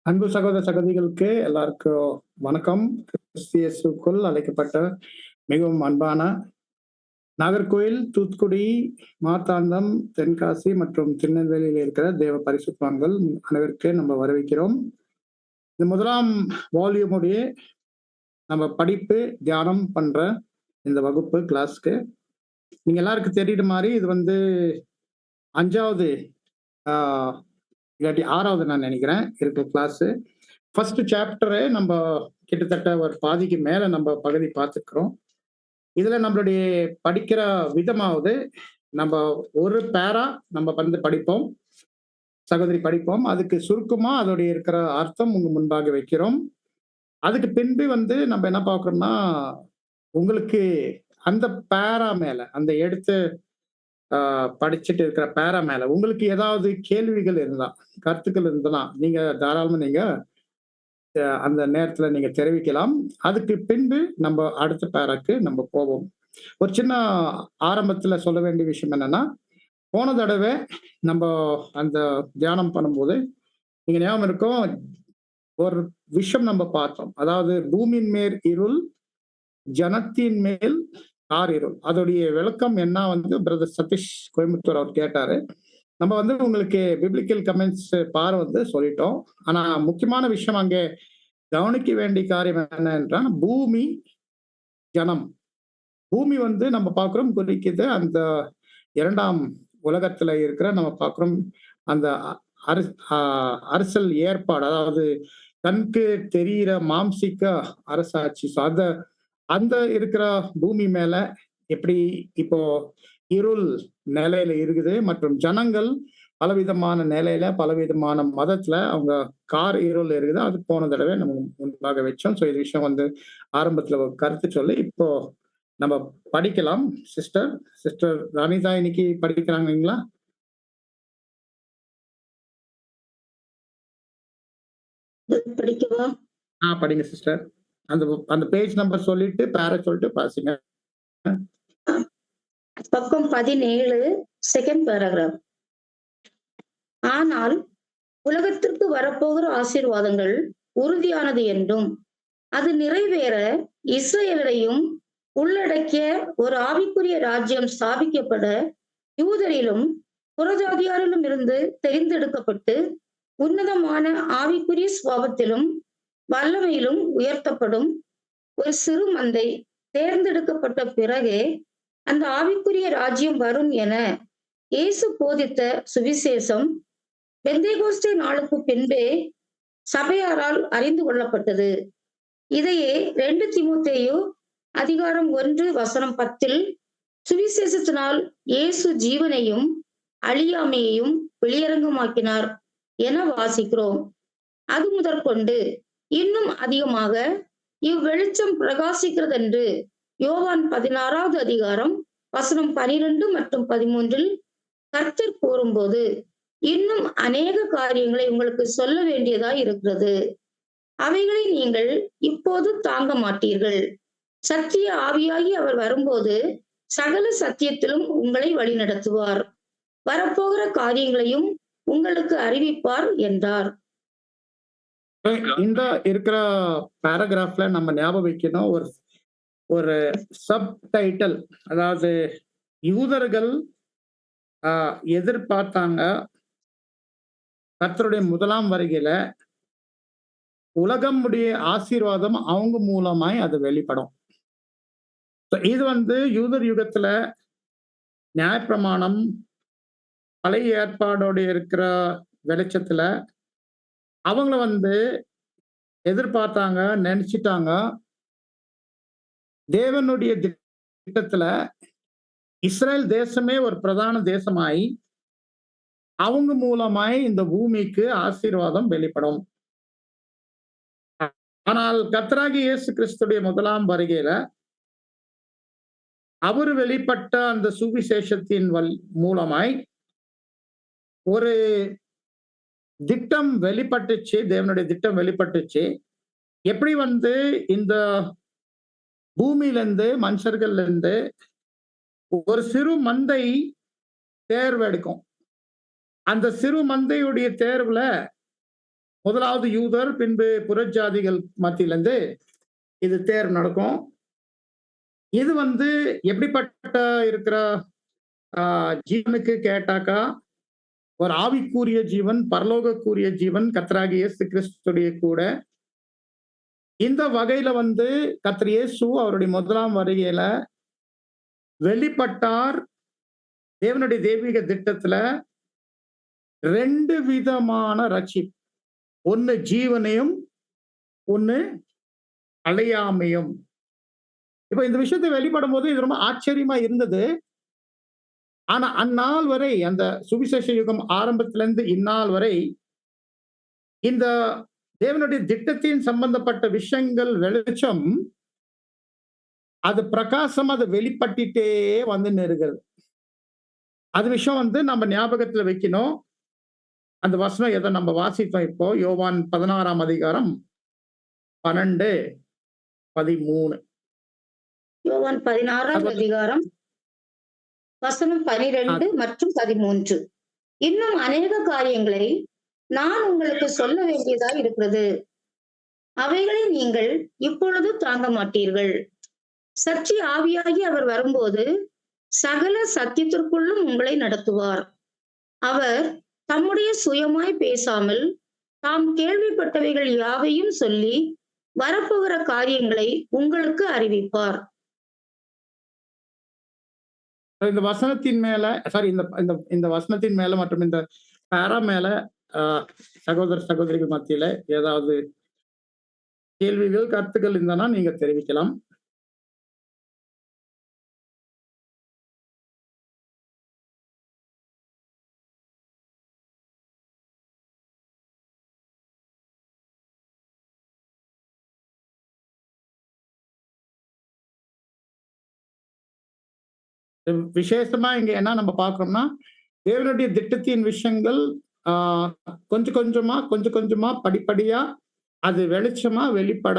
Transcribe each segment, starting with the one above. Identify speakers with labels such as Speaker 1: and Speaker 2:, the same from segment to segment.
Speaker 1: அன்பு சகோதர சகோதரிகளுக்கு எல்லாருக்கும் வணக்கம். கிறிஸ்தியேசுக்குள் அழைக்கப்பட்ட மிகவும் அன்பான நாகர்கோயில், தூத்துக்குடி, மார்த்தாண்டம், தென்காசி மற்றும் திருநெல்வேலியில் இருக்கிற தேவ பரிசுத்தவான்கள் அனைவருக்கு நம்ம வரவேற்கிறோம். இந்த முதலாம் வால்யூமுடைய நம்ம படிப்பு தியானம் பண்ற இந்த வகுப்பு கிளாஸ்க்கு நீங்க எல்லாருக்கும் தெரியுற மாதிரி இது வந்து 5வது இல்லாட்டி 6வது நான் நினைக்கிறேன் இருக்கிற கிளாஸ். ஃபர்ஸ்ட் சாப்டரு நம்ம கிட்டத்தட்ட ஒரு பாதிக்கு மேல நம்ம பகுதி பார்த்துக்கிறோம். இதுல நம்மளுடைய படிக்கிற விதமாவது நம்ம ஒரு பேரா நம்ம வந்து படிப்போம், சகோதரி படிப்போம். அதுக்கு சுருக்கமா அதோடைய இருக்கிற அர்த்தம் உங்க முன்பாக வைக்கிறோம். அதுக்கு பின்பு வந்து நம்ம என்ன பார்க்கறோம்னா, உங்களுக்கு அந்த பேரா மேல அந்த எடுத்து படிச்சுட்டு இருக்கிற பேரா மேல உங்களுக்கு ஏதாவது கேள்விகள் இருந்தா, கருத்துக்கள் இருந்தா நீங்க தாராளமா நீங்க அந்த நேரத்துல நீங்க தெரிவிக்கலாம். அதுக்கு பின்பு நம்ம அடுத்த பேராக்கு நம்ம போவோம். ஒரு சின்ன ஆரம்பத்துல சொல்ல வேண்டிய விஷயம் என்னன்னா, போன தடவை நம்ம அந்த தியானம் பண்ணும்போது நீங்க ஞாபகம் இருக்கும், ஒரு விஷயம் நம்ம பார்த்தோம். அதாவது பூமியின் மேல் இருள், ஜனத்தின் மேல் இருள். அதோடைய விளக்கம் என்ன வந்து பிரதர் சதீஷ் கோயம்புத்தூர் அவர் கேட்டாரு. நம்ம வந்து உங்களுக்கு பிப்ளிக்கல் கமெண்ட்ஸ் வந்து சொல்லிட்டோம். ஆனா முக்கியமான விஷயம் அங்கே கவனிக்க வேண்டிய காரியம் என்ன என்றால், பூமி, ஜனம். பூமி வந்து நம்ம பார்க்கிறோம் குறிக்குது அந்த 2ஆம் உலகத்துல இருக்கிற நம்ம பார்க்கிறோம் அந்த அரசல் ஏற்பாடு, அதாவது கண்க்கு தெரிகிற மாம்சிக்க அரசாட்சி. அந்த இருக்கிற பூமி மேல எப்படி இப்போ இருள் நிலையில இருக்குது மற்றும் ஜனங்கள் பலவிதமான நிலையில பலவிதமான மதத்துல அவங்க இருள் இருக்குது. அது போன தடவை நம்ம முன்பாக வச்சோம். ஸோ இது விஷயம் வந்து ஆரம்பத்துல ஒரு கருத்து சொல்லி இப்போ நம்ம படிக்கலாம். சிஸ்டர் சிஸ்டர் ராணிதா இன்னைக்கு படிக்கிறாங்களா?
Speaker 2: படிக்கவா?
Speaker 1: படிங்க சிஸ்டர். அந்த அந்த பேஜ் நம்பர் சொல்லிட்டு பேர சொல்லிட்டு பாசிங்க.
Speaker 2: பக்கம் 17 செகண்ட் பேராகிராஃப். ஆனால் உலகத்திற்கு வரப்போகிற ஆசீர்வாதங்கள் உறுதியானது என்றும் அது நிறைவேற இஸ்ரேலையும் உள்ளடக்கிய ஒரு ஆவிக்குரிய ராஜ்யம் ஸ்தாபிக்கப்பட யூதரிலும் புறஜாதியாரிலும் இருந்து தெரிந்தெடுக்கப்பட்டு உன்னதமான ஆவிக்குரிய சுபாவத்திலும் வல்லமையிலும் உயர்த்தப்படும் ஒரு சிறு மந்தை தேர்ந்தெடுக்கப்பட்ட பிறகே அந்த ஆவிக்குரிய ராஜ்யம் வரும் என இயேசு போதித்த சுவிசேஷம் பெந்தேகோஸ்தே நாளுக்கு பின்பே சபையாரால் அறிந்து கொள்ளப்பட்டது. இதையே 2 தீமோத்தேயு அதிகாரம் 1:10 சுவிசேஷத்தினால் இயேசு ஜீவனையும் அழியாமையையும் வெளியரங்கமாக்கினார் என வாசிக்கிறோம். அது முதற்கொண்டு இன்னும் அதிகமாக இவ்வெளிச்சம் பிரகாசிக்கிறதென்று யோவான் 16வது அதிகாரம் வசனம் 12 மற்றும் 13 கர்த்தர் கூறும்போது இன்னும் அநேக காரியங்களை உங்களுக்கு சொல்ல வேண்டியதாய் இருக்கிறது. அவைகளை நீங்கள் இப்போது தாங்க மாட்டீர்கள். சத்திய ஆவியாகி அவர் வரும்போது சகல சத்தியத்திலும் உங்களை வழிநடத்துவார். வரப்போகிற காரியங்களையும் உங்களுக்கு அறிவிப்பார் என்றார்.
Speaker 1: இந்த இருக்கிற பேராகிராஃப்ல நம்ம ஞாபகம் வைக்கணும் ஒரு சப் டைட்டில். அதாவது யூதர்கள் எதிர்பார்த்தாங்க கர்த்தருடைய முதலாம் வருகையில உலகமுடைய ஆசீர்வாதம் அவங்க மூலமாய் அது வெளிப்படும். இது வந்து யூதர் யுகத்துல நியாயப்பிரமாணம் பழைய ஏற்பாடோட இருக்கிற வெளிச்சத்துல அவங்கள வந்து எதிர்பார்த்தாங்க, நினைச்சிட்டாங்க. தேவனுடைய திட்டத்துல இஸ்ரேல் தேசமே ஒரு பிரதான தேசமாய் அவங்க மூலமாய் இந்த பூமிக்கு ஆசீர்வாதம் வெளிப்படும். ஆனால் கர்த்தராகிய இயேசு கிறிஸ்துடைய முதலாம் வருகையில அவர் வெளிப்பட்ட அந்த சுவிசேஷத்தின் மூலமாய் ஒரு திட்டம் வெளிப்பட்டுச்சு. தேவனுடைய திட்டம் வெளிப்பட்டுச்சு. எப்படி வந்து இந்த பூமியிலிருந்து மனுஷர்கள்ல இருந்து ஒரு சிறு மந்தை தேர்வு எடுக்கும். அந்த சிறு மந்தையுடைய தேர்வுல முதலாவது யூதர், பின்பு புறஜாதிகள் மத்தியிலிருந்து இது தேர்வு நடக்கும். இது வந்து எப்படிப்பட்ட இருக்கிற ஜீவனுக்கு கேட்டாக்கா, ஒரு ஆவிக்குரிய ஜீவன், பரலோகக்குரிய ஜீவன், கர்த்தராகிய இயேசு கிறிஸ்துடைய கூட. இந்த வகையில வந்து கர்த்தர் இயேசு அவருடைய முதலாம் வருகையில வெளிப்பட்டார். தேவனுடைய தெய்வீக திட்டத்துல 2 விதமான ரட்சிப்பு. ஒண்ணு ஜீவனையும், ஒண்ணு அழியாமையும். இப்ப இந்த விஷயத்தை வெளிப்படும்போது இது ரொம்ப ஆச்சரியமா இருந்தது. ஆனா அந்நாள் வரை, அந்த சுவிசேஷ யுகம் ஆரம்பத்திலிருந்து இந்நாள் வரை, இந்த தேவனுடைய திட்டத்தின் சம்பந்தப்பட்ட விஷயங்கள் வெளிச்சம், அது பிரகாசம், அது வெளிப்பட்டுட்டே வந்துன்னு இருக்கிறது. அது விஷயம் வந்து நம்ம ஞாபகத்துல வைக்கணும். அந்த வசனம் எதை நம்ம வாசித்தோம் இப்போ, யோவான் 16ஆம் அதிகாரம் 12, 13.
Speaker 2: யோவான் 16ஆம் அதிகாரம் வசனம் 12 மற்றும் 13. இன்னும் அநேக காரியங்களை நான் உங்களுக்கு சொல்ல வேண்டியதாய் இருக்கிறது. அவைகளை நீங்கள் இப்பொழுது தாங்க மாட்டீர்கள். சர்ச்சி ஆவியாகி அவர் வரும்போது சகல சத்தியத்திற்குள்ளும் உங்களை நடத்துவார். அவர் தம்முடைய சுயமாய் பேசாமல் தாம் கேள்விப்பட்டவைகள் யாவையும் சொல்லி வரப்போகிற காரியங்களை உங்களுக்கு அறிவிப்பார்.
Speaker 1: இந்த வசனத்தின் மேல சாரி இந்த இந்த இந்த வசனத்தின் மேல மற்றும் இந்த பேரா மேல சகோதர சகோதரிகள் மத்தியில ஏதாவது கேள்விகள், கருத்துக்கள் இருந்தனா நீங்க தெரிவிக்கலாம். விசேஷமா இங்க என்ன நம்ம பார்க்கிறோம்னா, தேவனுடைய திட்டத்தின் விஷயங்கள் கொஞ்சம் கொஞ்சமா கொஞ்சம் கொஞ்சமா படிப்படியா அது வெளிச்சமா வெளிப்பட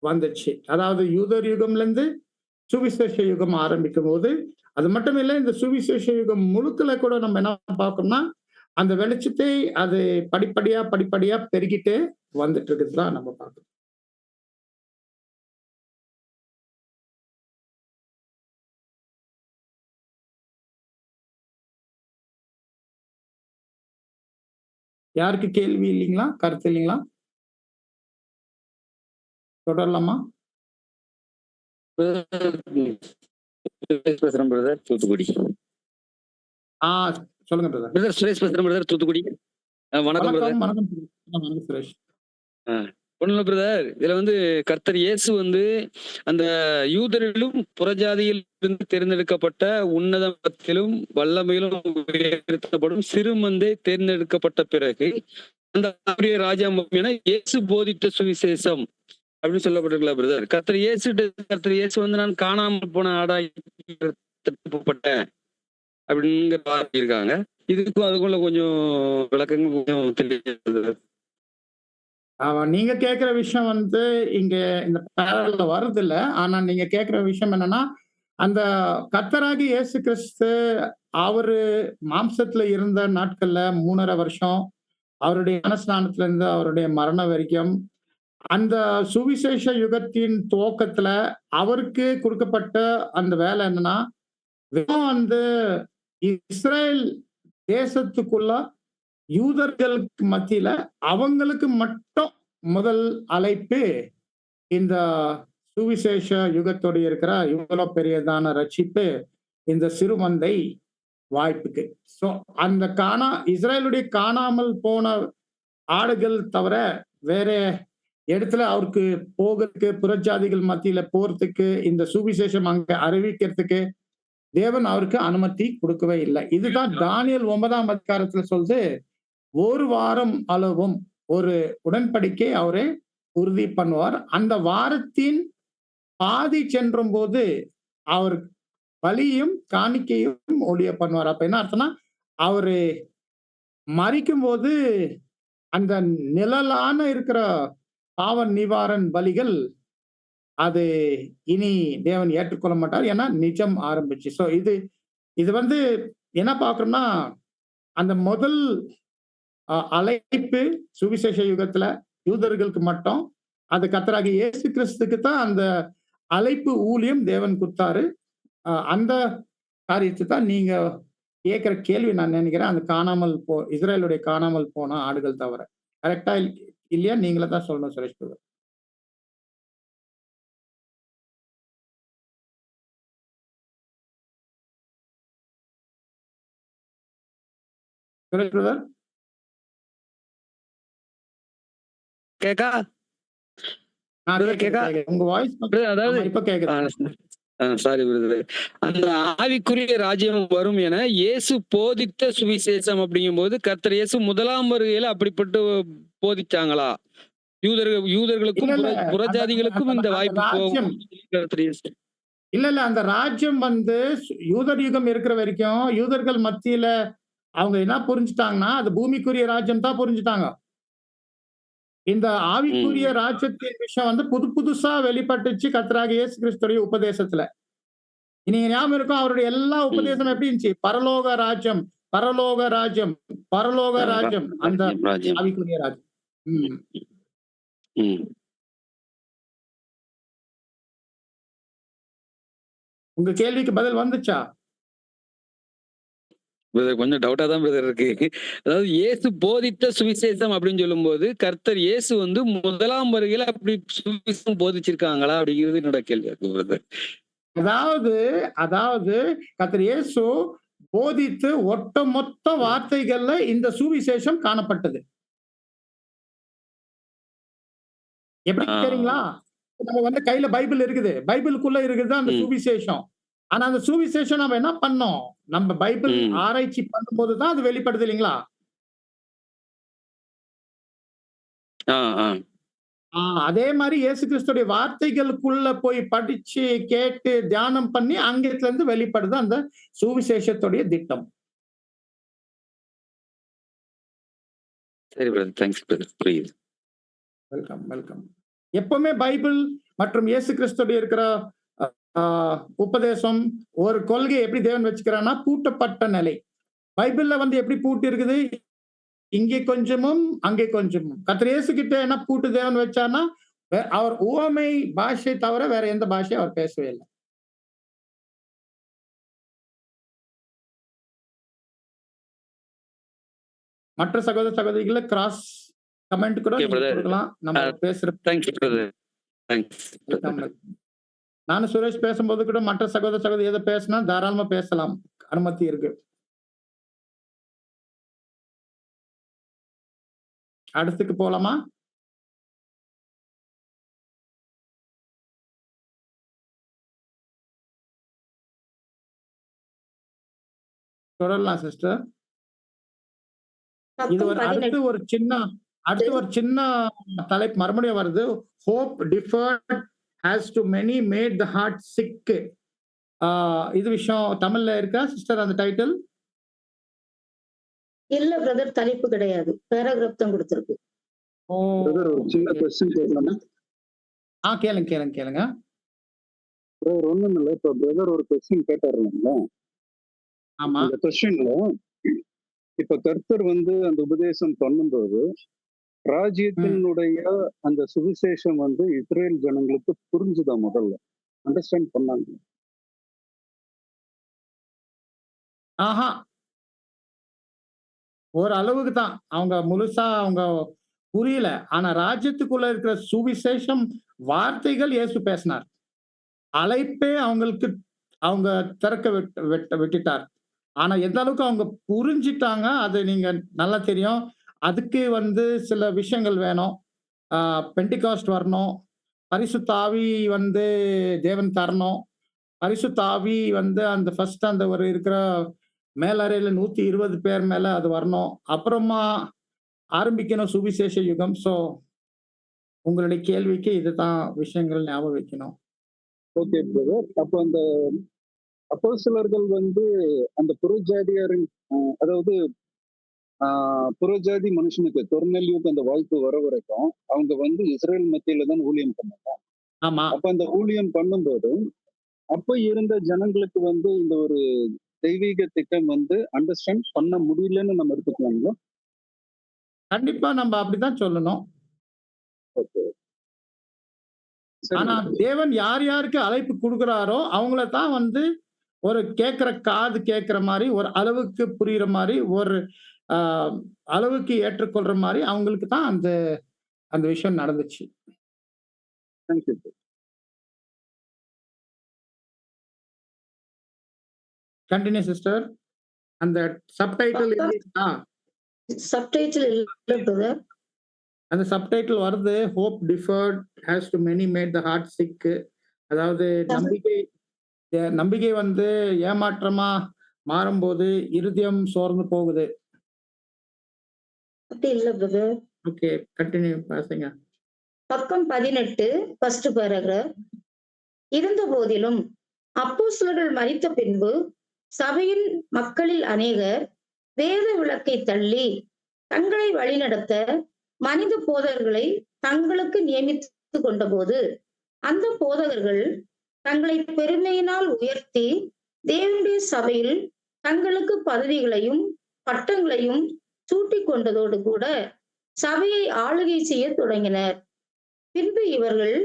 Speaker 1: வந்துச்சு. அதாவது யூதர் யுகம்ல இருந்து சுவிசேஷ யுகம் ஆரம்பிக்கும் போது, அது மட்டும் இல்ல, இந்த சுவிசேஷ யுகம் முழுக்கல கூட நம்ம என்ன பார்க்கணும்னா, அந்த வெளிச்சத்தை அது படிப்படியா படிப்படியா பெருகிட்டே வந்துட்டு இருக்குதுதான் நம்ம பார்க்கணும். யாருக்கு கேள்வி இல்லைங்களா? கருத்து இல்லைங்களா? தொடரலாமா?
Speaker 3: பேசுறேன் பிரதர், தூத்துக்குடி.
Speaker 1: சொல்லுங்க பிரதர்.
Speaker 3: பிரதர் சுரேஷ் பேசுறேன் பிரதர், தூத்துக்குடி. வணக்கம் பிரதர்.
Speaker 1: வணக்கம் வணக்கம் சுரேஷ்.
Speaker 3: ஒண்ணுல பிரதர், இதுல வந்து கர்த்தர் இயேசு வந்து அந்த யூதரிலும் புறஜாதியிலிருந்து தேர்ந்தெடுக்கப்பட்ட உன்னதத்திலும் வல்லமையிலும் உயர்த்தப்படும் சிறுமந்தை தேர்ந்தெடுக்கப்பட்ட பிறகு அந்த ராஜாமம் என இயேசு போதித்த சுவிசேஷம் அப்படின்னு சொல்லப்பட்டிருக்கல பிரதர். கர்த்தர் இயேசு வந்து நான் காணாமல் போன ஆடாய் அப்படிங்கிற இருக்காங்க. இதுக்கும் அதுக்குள்ள கொஞ்சம் விளக்கங்கள் கொஞ்சம் தெளிவு.
Speaker 1: நீங்க கேக்குற விஷயம் வந்து இங்க இந்த பேரல்ல வருது இல்ல. ஆனா நீங்க கேக்குற விஷயம் என்னன்னா, அந்த கர்த்தராகிய இயேசு கிறிஸ்து அவரு மாம்சத்துல இருந்த நாட்கள்ல 3.5 வருஷம், அவருடைய ஞானஸ்நானத்துல இருந்து அவருடைய மரணம் வரைக்கும், அந்த சுவிசேஷ யுகத்தின் துவக்கத்துல அவருக்கு கொடுக்கப்பட்ட அந்த வேலை என்னன்னா, வெறும் அந்த இஸ்ரேல் தேசத்துக்குள்ள யூதர்களுக்கு மத்தியில அவங்களுக்கு மட்டும் முதல் அழைப்பு இந்த சுவிசேஷ யுகத்தோடு இருக்கிற இவ்வளவு பெரியதான ரட்சிப்பு இந்த சிறுமந்தை வாய்ப்புக்கு. சோ அந்த இஸ்ரேலுடைய காணாமல் போன ஆடுகள் தவிர வேற இடத்துல அவருக்கு போகிறதுக்கு, புறஜாதிகள் மத்தியில போறதுக்கு, இந்த சுவிசேஷம் அங்க அறிவிக்கிறதுக்கு தேவன் அவருக்கு அனுமதி கொடுக்கவே இல்லை. இதுதான் தானியேல் 9ஆம் அதிகாரத்துல சொல்லுது, 1 வாரம் அளவும் ஒரு உடன்படிக்கை அவரே உறுதி பண்ணுவார். அந்த வாரத்தின் பாதி சென்றும் போது அவர் பலியும் காணிக்கையும் ஒழிய பண்ணுவார். அப்ப என்ன அர்த்தம்னா, அவரு மரிக்கும் போது அந்த நிழலான இருக்கிற பாவ நிவாரண பலிகள் அது இனி தேவன் ஏற்றுக்கொள்ள மாட்டார். ஏன்னா நிஜம் ஆரம்பிச்சு. சோ இது வந்து என்ன பார்க்கணும்னா, அந்த முதல் அழைப்பு சுவிசேஷ யுகத்துல யூதர்களுக்கு மட்டும். அது கர்த்தராகிய இயேசு கிறிஸ்துக்கு தான் அந்த அழைப்பு ஊழியம் தேவன் குடுத்தாரு. அந்த காரியத்த தான் நீங்க கேட்கிற கேள்வி நான் நினைக்கிறேன். அந்த இஸ்ரவேலுடைய காணாமல் போன ஆடுகள் தவிர. கரெக்ட்டா இல்லையா? நீங்களே தான் சொல்லணும் சுரேஷ் பிரதர். சுரேஷ் பிரதர்.
Speaker 3: கேக்கா? பிரதர் கேக்கா?
Speaker 1: உங்க வாய்ஸ்
Speaker 3: அதாவது
Speaker 1: இப்ப கேக்குது.
Speaker 3: Sorry brother. அந்த ஆவிக்குரிய ராஜ்யம் வரும் என இயேசு போதித்த சுவிசேஷம் அப்படிங்கும்போது கர்த்தர் இயேசு முதலாம் வருகையில அப்படிப்பட்டு போதிச்சாங்களா? யூதர்களுக்கும் புறஜாதிகளுக்கும் இந்த வாய்ப்பு போகும் கர்த்தர் இயேசு.
Speaker 1: இல்ல அந்த ராஜ்யம் வந்து யூதர் யுகம் இருக்கிற வரைக்கும் யூதர்கள் மத்தியில அவங்க என்ன புரிஞ்சுட்டாங்கன்னா அது பூமிக்குரிய ராஜ்யம் தான் புரிஞ்சுட்டாங்க. இந்த ஆவிக்குரிய ராஜ்யத்தின் விஷயம் வந்து புதுசா வெளிப்பட்டுச்சு கர்த்தராகிய இயேசு கிறிஸ்துடைய உபதேசத்துல. நீங்க ஞாபகம் இருக்கும் அவருடைய எல்லா உபதேசம் எப்படி இருந்துச்சு? பரலோக ராஜ்யம், பரலோக ராஜ்யம், பரலோக ராஜ்யம். அந்த ஆவிக்குரிய ராஜ்யம். உங்க கேள்விக்கு பதில் வந்துச்சா?
Speaker 3: கொஞ்சம் டவுட்டா தான் பிரதர் இருக்கு. அதாவது இயேசு போதித்த சுவிசேஷம் அப்படின்னு சொல்லும்போது கர்த்தர் இயேசு வந்து முதலாம் வருகையில அப்படி சுவிசேஷம் போதிச்சிருக்காங்களா அப்படிங்கிறது என்னோட கேள்வி இருக்கு பிரதர்.
Speaker 1: அதாவது கர்த்தர் இயேசு போதித்து ஒட்டுமொத்த வார்த்தைகள்ல இந்த சுவிசேஷம் காணப்பட்டது. எப்படி தெரியுங்களா? நம்ம வந்து கையில பைபிள் இருக்குது. பைபிளுக்குள்ள இருக்குது அந்த சுவிசேஷம். ஆனா அந்த சுவிசேஷம் நம்ம என்ன பண்ணோம்? நம்ம பைபிள் ஆராய்ச்சி பண்ணும்போது தான் அது வெளிப்படுது இல்லைங்களா? அதே மாதிரி இயேசு கிறிஸ்துடைய வார்த்தைகளுக்குள்ள போய் படிச்சு கேட்டு தியானம் பண்ணி அங்கத்துல இருந்து வெளிப்படுது அந்த சுவிசேஷத்துடைய திட்டம்.
Speaker 3: சரி பிரதர், தேங்க்ஸ் பிரதர், புரியுது.
Speaker 1: Welcome welcome. எப்பவுமே பைபிள் மற்றும் இயேசு கிறிஸ்துடைய இருக்கிற உபதேசம் ஒரு கொள்கை எப்படி தேவன் வச்சுக்கிறான்னா பூட்டப்பட்ட நிலை. பைபிள்ல வந்து எப்படி பூட்டு இருக்குது? இங்கே கொஞ்சமும் அங்கே கொஞ்சமும். கர்த்தர் இயேசு கிட்ட என்ன பூட்டு தேவன் வச்சார்னா அவர் உவமை பாஷை தவிர வேற எந்த பாஷையும் அவர் பேசவே இல்லை. மற்ற சகோதர சகோதரிகளை கிராஸ் கமெண்ட் கூட கொடுக்கலாம். நம்ம பேசுற நானும் சுரேஷ் பேசும்போது கூட மற்ற சகோதர சகோதரி எதை பேசினா தாராளமா பேசலாம், அனுமதி இருக்கு. அடுத்துக்கு போலாமா? தொடரலாம் சிஸ்டர். இது அடுத்து ஒரு சின்ன தலைப்பு மறுபடியும் வருது. Hope deferred has to many made the heart sick. இது விஷயம் தமிழ்ல இருக்கா சிஸ்டர் அந்த டைட்டில்?
Speaker 2: இல்ல பிரதர், தலைப்பு கிடையாது, பேராகிராஃப் தான் கொடுத்திருக்கு.
Speaker 1: ஓ பிரதர், ஒரு சின்ன क्वेश्चन கேட்கலாமா? கேளுங்க.
Speaker 4: பிரதர் ஒண்ணும் இல்ல, இப்ப பிரதர் ஒரு क्वेश्चन கேட்டாருங்களா?
Speaker 1: ஆமா.
Speaker 4: அந்த क्वेश्चनல இப்ப கர்த்தர் வந்து அந்த உபதேசம் பண்ணும்போது ராஜ்யத்தினுடைய அந்த சுவிசேஷம் வந்து இஸ்ரேல் ஜனங்களுக்கு புரிஞ்சுதா? முதல்ல அண்டர்ஸ்டாண்ட் பண்ணாங்க?
Speaker 1: ஒரு அளவுக்கு தான், அவங்க முழுசா அவங்க புரியல. ஆனா ராஜ்யத்துக்குள்ள இருக்கிற சுவிசேஷம் வார்த்தைகள் இயேசு பேசினார். அழைப்பே அவங்களுக்கு அவங்க திறக்க விட்டுட்டார். ஆனா எந்த அளவுக்கு அவங்க புரிஞ்சிட்டாங்க அது நீங்க நல்லா தெரியும். அதுக்கு வந்து சில விஷயங்கள் வேணும். பெண்டிகாஸ்ட் வரணும், பரிசுத்த ஆவி வந்து தேவன் தரணும், பரிசுத்த ஆவி வந்து அந்த ஃபர்ஸ்ட் அந்த ஒரு இருக்கிற மேலறையில 120 பேர் மேல அது வரணும். அப்புறமா ஆரம்பிக்கணும் சுவிசேஷ யுகம். சோ உங்களுடைய கேள்விக்கு இதுதான் விஷயங்கள் ஞாபகம் வைக்கணும்.
Speaker 4: Okay brother. அப்ப அந்த அப்போஸ்தலர்கள் வந்து அந்த புறஜாதியாரின் அதாவது புறஜாதி மனுஷனுக்கு கொர்நேலியுக்கு அந்த வாய்ப்பு வர வரைக்கும் அவங்க வந்து இஸ்ரேல் மத்தியில தான் ஊழியம் பண்ணாங்க.
Speaker 1: ஆமா.
Speaker 4: அப்ப அந்த ஊழியம் பண்ணும்போது அப்ப இருந்த ஜனங்களுக்கு வந்து இந்த ஒரு தெய்வீக திட்டம் வந்து அண்டர்ஸ்டாண்ட் பண்ண முடியலன்னு நம்ம எடுத்துக்கலாங்களா?
Speaker 1: கண்டிப்பா நம்ம அப்படிதான் சொல்லணும்.
Speaker 4: ஓகே.
Speaker 1: ஆனா
Speaker 4: சரிங்க.
Speaker 1: தேவன் யார் யாருக்கு அழைப்பு குடுக்குறாரோ, அவங்கள தான் வந்து ஒரு கேட்கிற காது கேட்கிற மாரி, ஒரு அளவுக்கு புரியிற மாரி, ஒரு அ அளவுக்கு ஏற்றுக்கொள்ற மாரி அவங்களுக்கு தான் அந்த அந்த விஷயம் நடந்துச்சு.
Speaker 4: Thank you.
Speaker 1: Continue sister. அந்த சப்டைட்டில் இல்லீங்களா?
Speaker 2: சப்டைட்டில் இல்ல பிரதர்.
Speaker 1: அந்த சப்டைட்டில் வருது. Hope deferred has to many made the heart sick. அதாவது நம்பிக்கை வந்து ஏமாற்றமா மாறும்போது இருதயம் சோர்ந்து போகுது.
Speaker 2: அப்படி இல்ல பிரதர்.
Speaker 1: ஓகே. கன்டின்யூ பேசுங்க.
Speaker 2: பக்கம் 18 ஃபர்ஸ்ட் பேராகிராஃப். இருந்த போதிலும் அப்போஸ்தலர்கள் மரித்த பின்பு சபையின் மக்களில் அநேகர் வேத விளக்கை தள்ளி தங்களை வழிநடத்த மனித போதகர்களை தங்களுக்கு நியமித்துக் கொண்டபோது அந்த போதகர்கள் தங்களை பெருமையினால் உயர்த்தி தேவனுடைய சபையில் தங்களுக்கு பதவிகளையும் பட்டங்களையும் சூட்டிக் கொண்டதோடு கூட சபையை ஆளுகை செய்ய தொடங்கினர். பின்பு இவர்கள்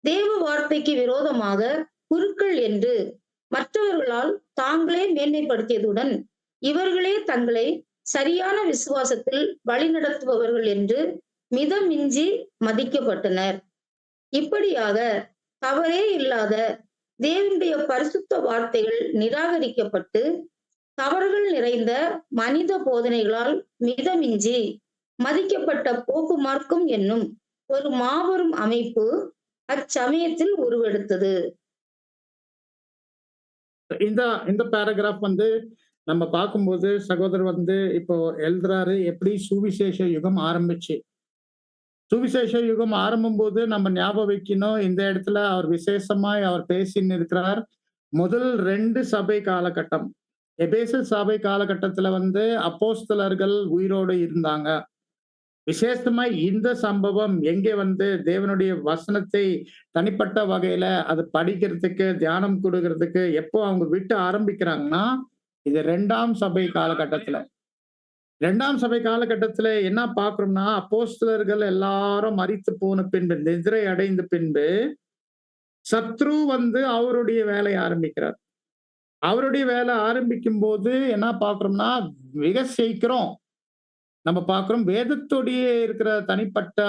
Speaker 2: தேவ வார்த்தைக்கு விரோதமாக குருக்கள் என்று மற்றவர்களால் தாங்களே மேன்மைப்படுத்தியதுடன் இவர்களே தங்களை சரியான விசுவாசத்தில் வழிநடத்துபவர்கள் என்று மிதமிஞ்சி மதிக்கப்பட்டனர். இப்படியாக தவறே இல்லாத தேவனுடைய பரிசுத்த வார்த்தைகள் நிராகரிக்கப்பட்டு தவறுகள் நிறைந்த மனித போதனைகளால் மிதமிஞ்சி மதிக்கப்பட்ட போக்கு மார்க்கம் என்னும் ஒரு மாபெரும் அமைப்பு அச்சமயத்தில் உருவெடுத்தது.
Speaker 1: இந்த இந்த பேராகிராஃப் வந்து நம்ம பார்க்கும்போது சகோதரர் வந்து இப்போ எழுதுறாரு எப்படி சுவிசேஷ யுகம் ஆரம்பிச்சு. சுவிசேஷ யுகம் ஆரம்பும்போது நம்ம ஞாபகம் வைக்கணும், இந்த இடத்துல அவர் விசேஷமாய் அவர் பேசின்னு இருக்கிறார். முதல் 2 சபை காலகட்டம். எபேசு சபை காலகட்டத்துல வந்து அப்போஸ்தலர்கள் உயிரோடு இருந்தாங்க. விசேஷமாய் இந்த சம்பவம் எங்கே வந்து தேவனுடைய வசனத்தை தனிப்பட்ட வகையில அது படிக்கிறதுக்கு, தியானம் கொடுக்கறதுக்கு எப்போ அவங்க விட்டு ஆரம்பிக்கிறாங்கன்னா, இது 2ஆம் சபை காலகட்டத்துல. 2ஆம் சபை காலகட்டத்துல என்ன பார்க்கிறோம்னா, அப்போஸ்தலர்கள் எல்லாரும் மரித்து போன பின்பு, நித்திரை அடைந்த பின்பு, சத்ரு வந்து அவருடைய வேலைய ஆரம்பிக்கிறார். அவருடைய வேலை ஆரம்பிக்கும்போது என்ன பார்க்கிறோம்னா, மிக சீக்கிரம் நம்ம பார்க்கிறோம் வேதத்தோடைய இருக்கிற தனிப்பட்ட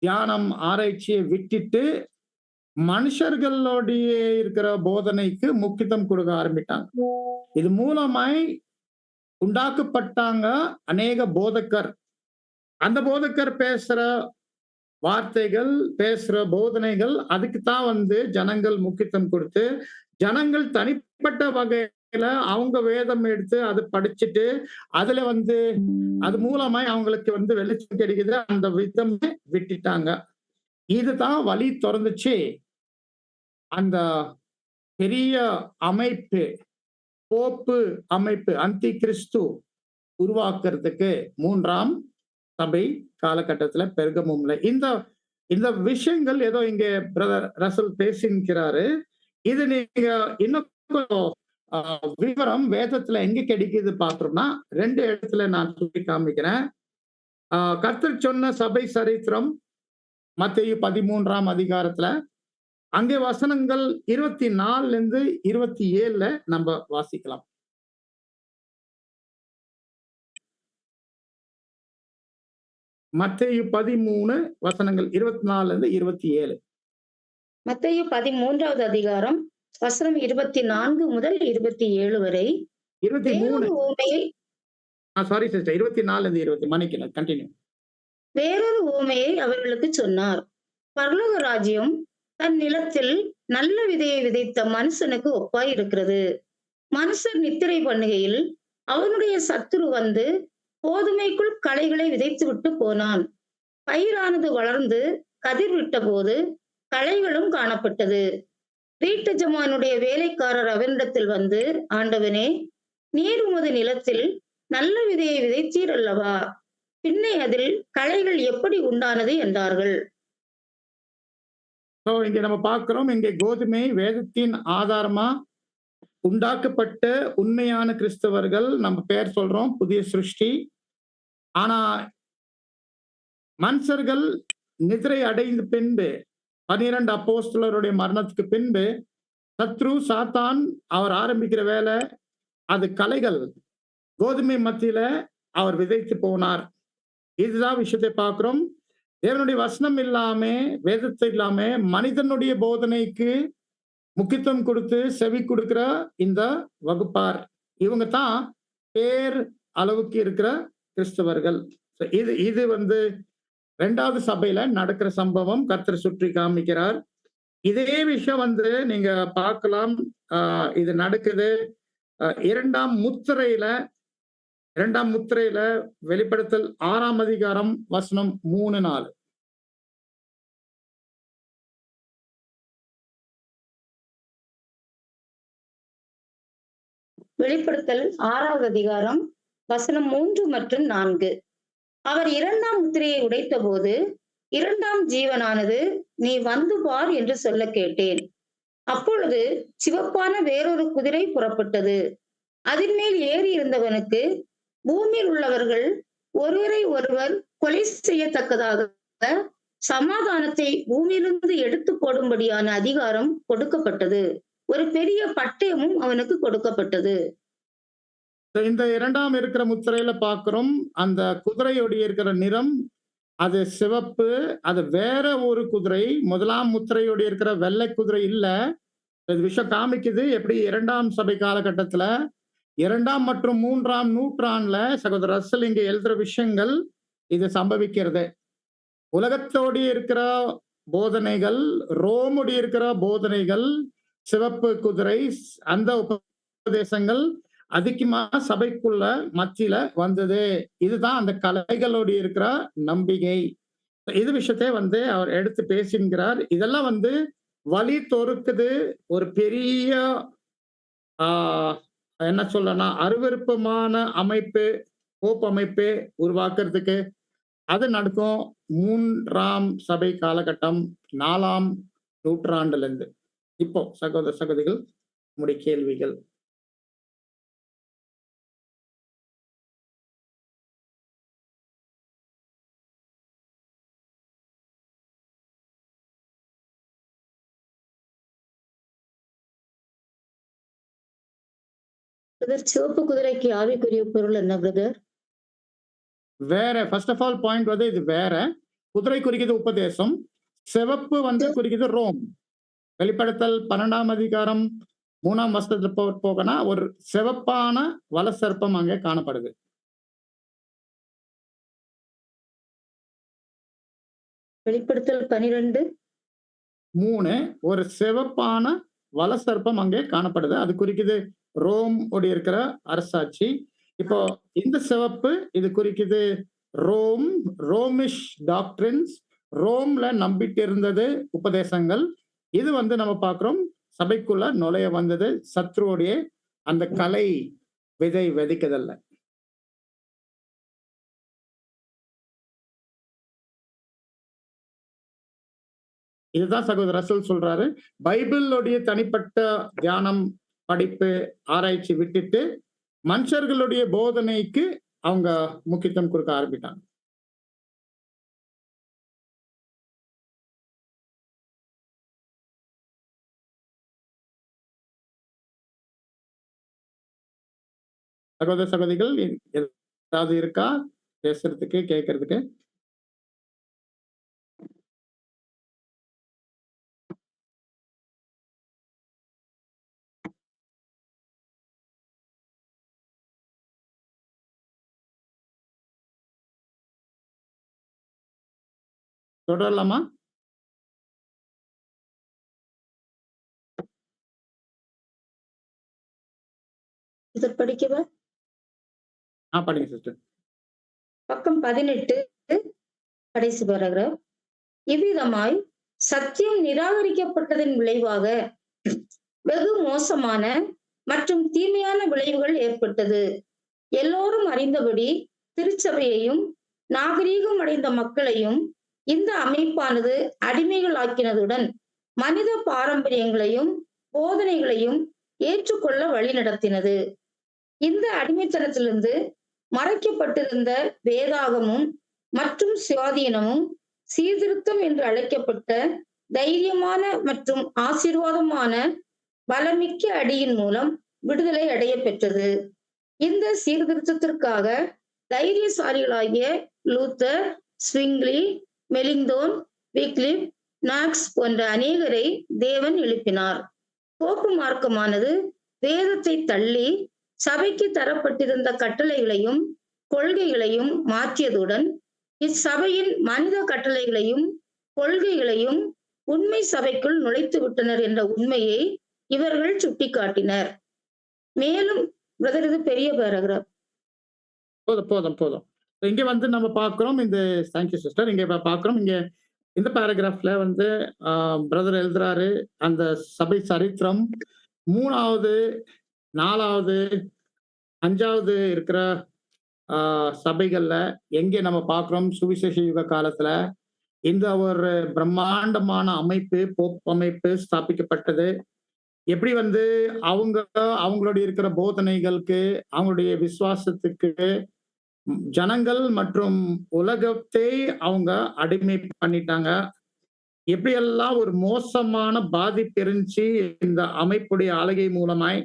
Speaker 1: தியானம், ஆராய்ச்சிய விட்டுட்டு, மனுஷர்களுடைய இருக்கிற போதனைக்கு முக்கியத்துவம் கொடுக்க ஆரம்பிட்டாங்க. இது மூலமாய் உண்டாக்கப்பட்டாங்க அநேக போதகர். அந்த போதகர் பேசுற வார்த்தைகள், பேசுற போதனைகள் அதுக்கு தான் வந்து ஜனங்கள் முக்கியத்துவம் கொடுத்து, ஜனங்கள் தனிப்பட்ட வகையில அவங்க வேதம் எடுத்து அத படிச்சுட்டு, அதுல வந்து அது மூலமாய் அவங்களுக்கு வந்து வெளிச்சம் கிடைக்குது. அந்த விதமே விட்டுட்டாங்க. இதுதான் வழி தொறந்துச்சு. அந்த பெரிய அமைப்பு, போப்பு அமைப்பு, அந்தி கிறிஸ்து உருவாக்குறதுக்கு 3ஆம் சபை காலகட்டத்துல பெர்கமும்ல. இந்த இந்த விஷயங்கள் ஏதோ இங்க பிரதர் ரசல் பேசியிருக்கிறாரு. இது நீங்க இன்னும் கொஞ்சம் விவரம் வேதத்துல எங்க கிடைக்குது பார்த்தோம்னா, 2 இடத்துல நான் சொல்லி காமிக்கிறேன். கர்த்தர் சொன்ன சபை சரித்திரம் மத்தேயு 13ஆம் அதிகாரத்துல, அங்கே வசனங்கள் 24ல இருந்து 27ல நம்ம வாசிக்கலாம். மத்தேயு 13 வசனங்கள் 24ல இருந்து 27.
Speaker 2: மத்தேயு 13வது அதிகாரம் வசனம் 24 முதல் 27 வரை
Speaker 1: 23
Speaker 2: வேறொரு உவமையை
Speaker 1: சாரி சிஸ்டர் 24ல இருந்து 20 மன்னிக்கணும். கண்டினியூ.
Speaker 2: வேறொரு உவமையை அவர்களுக்கு சொன்னார். பரலோக ராஜ்யம் தன் நிலத்தில் நல்ல விதையை விதைத்த மனுஷனுக்கு ஒப்பாய் இருக்கிறது. மனுஷர் நித்திரை பண்ணுகையில் அவனுடைய சத்துரு வந்து கோதுமைக்குள் களைகளை விதைத்து விட்டு போனான். பயிரானது வளர்ந்து கதிர் விட்ட போது களைகளும் காணப்பட்டது. வீட்டு ஜமானுடைய வேலைக்காரர் அவனிடத்தில் வந்து, ஆண்டவனே, நீர் உமது நிலத்தில் நல்ல விதையை விதைத்தீர் அல்லவா? பின்னே அதில் களைகள் எப்படி உண்டானது என்றார்கள்.
Speaker 1: இங்க நம்ம பார்க்கிறோம், இங்கே கோதுமை வேதத்தின் ஆதாரமா உண்டாக்கப்பட்ட உண்மையான கிறிஸ்தவர்கள் நம்ம பேர் சொல்றோம், புதிய சிருஷ்டி. ஆனா மனுஷர்கள் நிதிரை அடைந்த பின்பு 12 அப்போஸ்தலருடைய மரணத்துக்கு பின்பு சத்ரு சாத்தான் அவர் ஆரம்பிக்கிற வேலை, அது கலைகள் கோதுமை மத்தியில அவர் விதைத்து போனார். இதுதான் விஷயத்தை பார்க்கிறோம். தேவனுடைய வசனம் இல்லாம, வேதத்தை இல்லாம மனிதனுடைய போதனைக்கு முக்கியத்துவம் கொடுத்து செவி கொடுக்கிற இந்த வகுப்பார், இவங்க தான் பேர் அளவுக்கு இருக்கிற கிறிஸ்தவர்கள். இது இது வந்து 2வது சபையில நடக்கிற சம்பவம் கர்த்தர் சுற்றி காமிக்கிறார். இதே விஷயம் வந்து நீங்க பார்க்கலாம். இது நடக்குது 2ஆம் முத்திரையில வெளிப்படுத்தல் 6ஆம் அதிகாரம் வசனம் 3, 4.
Speaker 2: வெளிப்படுத்தல் 6வது அதிகாரம் வசனம் 3 மற்றும் 4. அவர் 2ஆம் முத்திரையை உடைத்த போது 2ஆம் ஜீவனானது நீ வந்து பார் என்று சொல்ல கேட்டேன். அப்பொழுது சிவப்பான வேறொரு குதிரை புறப்பட்டது. அதன் மேல் ஏறி இருந்தவனுக்கு பூமியில் உள்ளவர்கள் ஒருவரை ஒருவர் கொலை செய்யத்தக்கதாக சமாதானத்தை பூமியிலிருந்து எடுத்து போடும்படியான அதிகாரம் கொடுக்கப்பட்டது. ஒரு பெரிய பட்டயமும் அவனுக்கு கொடுக்கப்பட்டது.
Speaker 1: இந்த 2ஆம் இருக்கிற முத்திரையில பார்க்கிறோம், அந்த குதிரையோடைய இருக்கிற நிறம் அது சிவப்பு. அது வேற ஒரு குதிரை. 1ஆம் முத்திரையோடைய இருக்கிற வெள்ளை குதிரை இல்ல. இது விஷயம் காமிக்குது எப்படி 2ஆம் சபை காலகட்டத்துல 2ஆம் மற்றும் 3ஆம் நூற்றாண்டுல சகோதரர் ரசல் இங்க எழுதுற விஷயங்கள் இது சம்பவிக்கிறது. உலகத்தோடு இருக்கிற போதனைகள், ரோமுடைய இருக்கிற போதனைகள், சிவப்பு குதிரை, அந்த உபதேசங்கள் அதிகமா சபைக்குள்ள மத்தியில வந்தது. இதுதான் அந்த கலைகளோடு இருக்கிற நம்பிக்கை. இது விஷயத்தை வந்து அவர் எடுத்து பேசுகிறார். இதெல்லாம் வந்து வழி தொறுக்குது. ஒரு பெரிய என்ன சொல்லலாம், அருவருப்பமான அமைப்பு, போப் அமைப்பு உருவாக்குறதுக்கு அது நடக்கும் 3ஆம் சபை காலகட்டம் 4ஆம் நூற்றாண்டுல இருந்து. இப்போ சகோதர சகோதரிகள் உங்களுடைய கேள்விகள்.
Speaker 2: சிவப்பு குதிரைக்கு ஆவிக்குரிய பொருள் என்ன பிரதர்?
Speaker 1: வேற ஃபர்ஸ்ட் ஆஃப் ஆல் பாயிண்ட் வந்து இது வேற. குதிரை குறிக்கிறது உபதேசம், சிவப்பு வந்து குறிக்கிறது ரோம். வெளிப்படுத்தல் 12ஆம் அதிகாரம் 3ஆம் வசனத்துல போகனா ஒரு சிவப்பான வலசர்ப்பம் அங்கே காணப்படுது.
Speaker 2: வெளிப்படுத்தல் 12:3
Speaker 1: ஒரு சிவப்பான வலசர்ப்பம் அங்கே காணப்படுது. அது குறிக்குது ரோம் உடைய இருக்கிற அரசாட்சி. இப்போ இந்த சிவப்பு இது குறிக்குது ரோம், ரோமிஷ் டாக்ட்ரின்ஸ், ரோம்ல நம்பிட்டு இருந்தது உபதேசங்கள். இது வந்து நம்ம பார்க்கிறோம் சபைக்குள்ள நுழைய வந்தது சத்ருவோடைய அந்த கலை விதை விதைக்கதல்ல. இதுதான் சகோதரர் ரசல் சொல்றாரு. பைபிளுடைய தனிப்பட்ட தியானம், படிப்பு, ஆராய்ச்சி விட்டுட்டு மனுஷர்களுடைய போதனைக்கு அவங்க முக்கியத்துவம் கொடுக்க ஆரம்பிட்டாங்க. சகோதர சகோதரிகள் ஏதாவது இருக்கா பேசுறதுக்கு, கேட்கறதுக்கு? தொடரலாமா?
Speaker 2: படிக்கவா?
Speaker 1: படிங்க சிஸ்டர்.
Speaker 2: பக்கம் 18 கடைசி பேராகிராஃப். இவ்விதமாய் சத்தியம் நிராகரிக்கப்பட்டதன் விளைவாக வெகு மோசமான மற்றும் தீமையான விளைவுகள் ஏற்பட்டது. எல்லோரும் அறிந்தபடி திருச்சபையையும் நாகரீகம் அடைந்த மக்களையும் இந்த அமைப்பானது அடிமைகள் ஆக்கினதுடன் மனித பாரம்பரியங்களையும் போதனைகளையும் ஏற்றுக்கொள்ள வழி நடத்தினது. இந்த அடிமைத்தனத்திலிருந்து மறைக்கப்பட்டிருந்த வேதாகமும் மற்றும் சுயாதீனமும் சீர்திருத்தம் என்று அழைக்கப்பட்ட தைரியமான மற்றும் ஆசீர்வாதமான பலமிக்க அடியின் மூலம் விடுதலை அடைய பெற்றது. இந்த சீர்திருத்தத்திற்காக தைரியசாலிகளாகிய லூத்தர், ஸ்விங்லி, மெலிங்தோன், விக்லிப், நாக்ஸ் போன்ற அநேகரை தேவன் எழுப்பினார். போப்பு மார்க்கமானது வேதத்தை தள்ளி சபைக்கு தரப்பட்டிருந்த கட்டளைகளையும் கொள்கைகளையும் மாற்றியதுடன் இச்சபையின் மனித கட்டளைகளையும் கொள்கைகளையும் உண்மை சபைக்குள் நுழைத்து விட்டனர் என்ற உண்மையை இவர்கள் சுட்டிக்காட்டினர். மேலும் பிரதர், இது பெரிய பேராகிராஃப்.
Speaker 1: போதும். இங்க வந்து நம்ம பார்க்கிறோம் இந்த தேங்க்யூ சிஸ்டர். இங்க பார்க்கிறோம் இங்க இந்த பேராகிராஃப்ல வந்து பிரதர் எழுதுறாரு அந்த சபை சரித்திரம் 3வது 4வது 5வது இருக்கிற சபைகள்ல எங்கே நம்ம பார்க்கிறோம் சுவிசேஷ யுக காலத்துல இந்த ஒரு பிரம்மாண்டமான அமைப்பு போப் அமைப்பு ஸ்தாபிக்கப்பட்டது. எப்படி வந்து அவங்களுடைய இருக்கிற போதனைகளுக்கு அவங்களுடைய விசுவாசத்துக்கு ஜனங்கள் மற்றும் உலகத்தை அவங்க அடிமை பண்ணிட்டாங்க. எப்படியெல்லாம் ஒரு மோசமான பாதிப்பு இருந்துச்சு இந்த அமைப்புடைய ஆளுகை மூலமாய்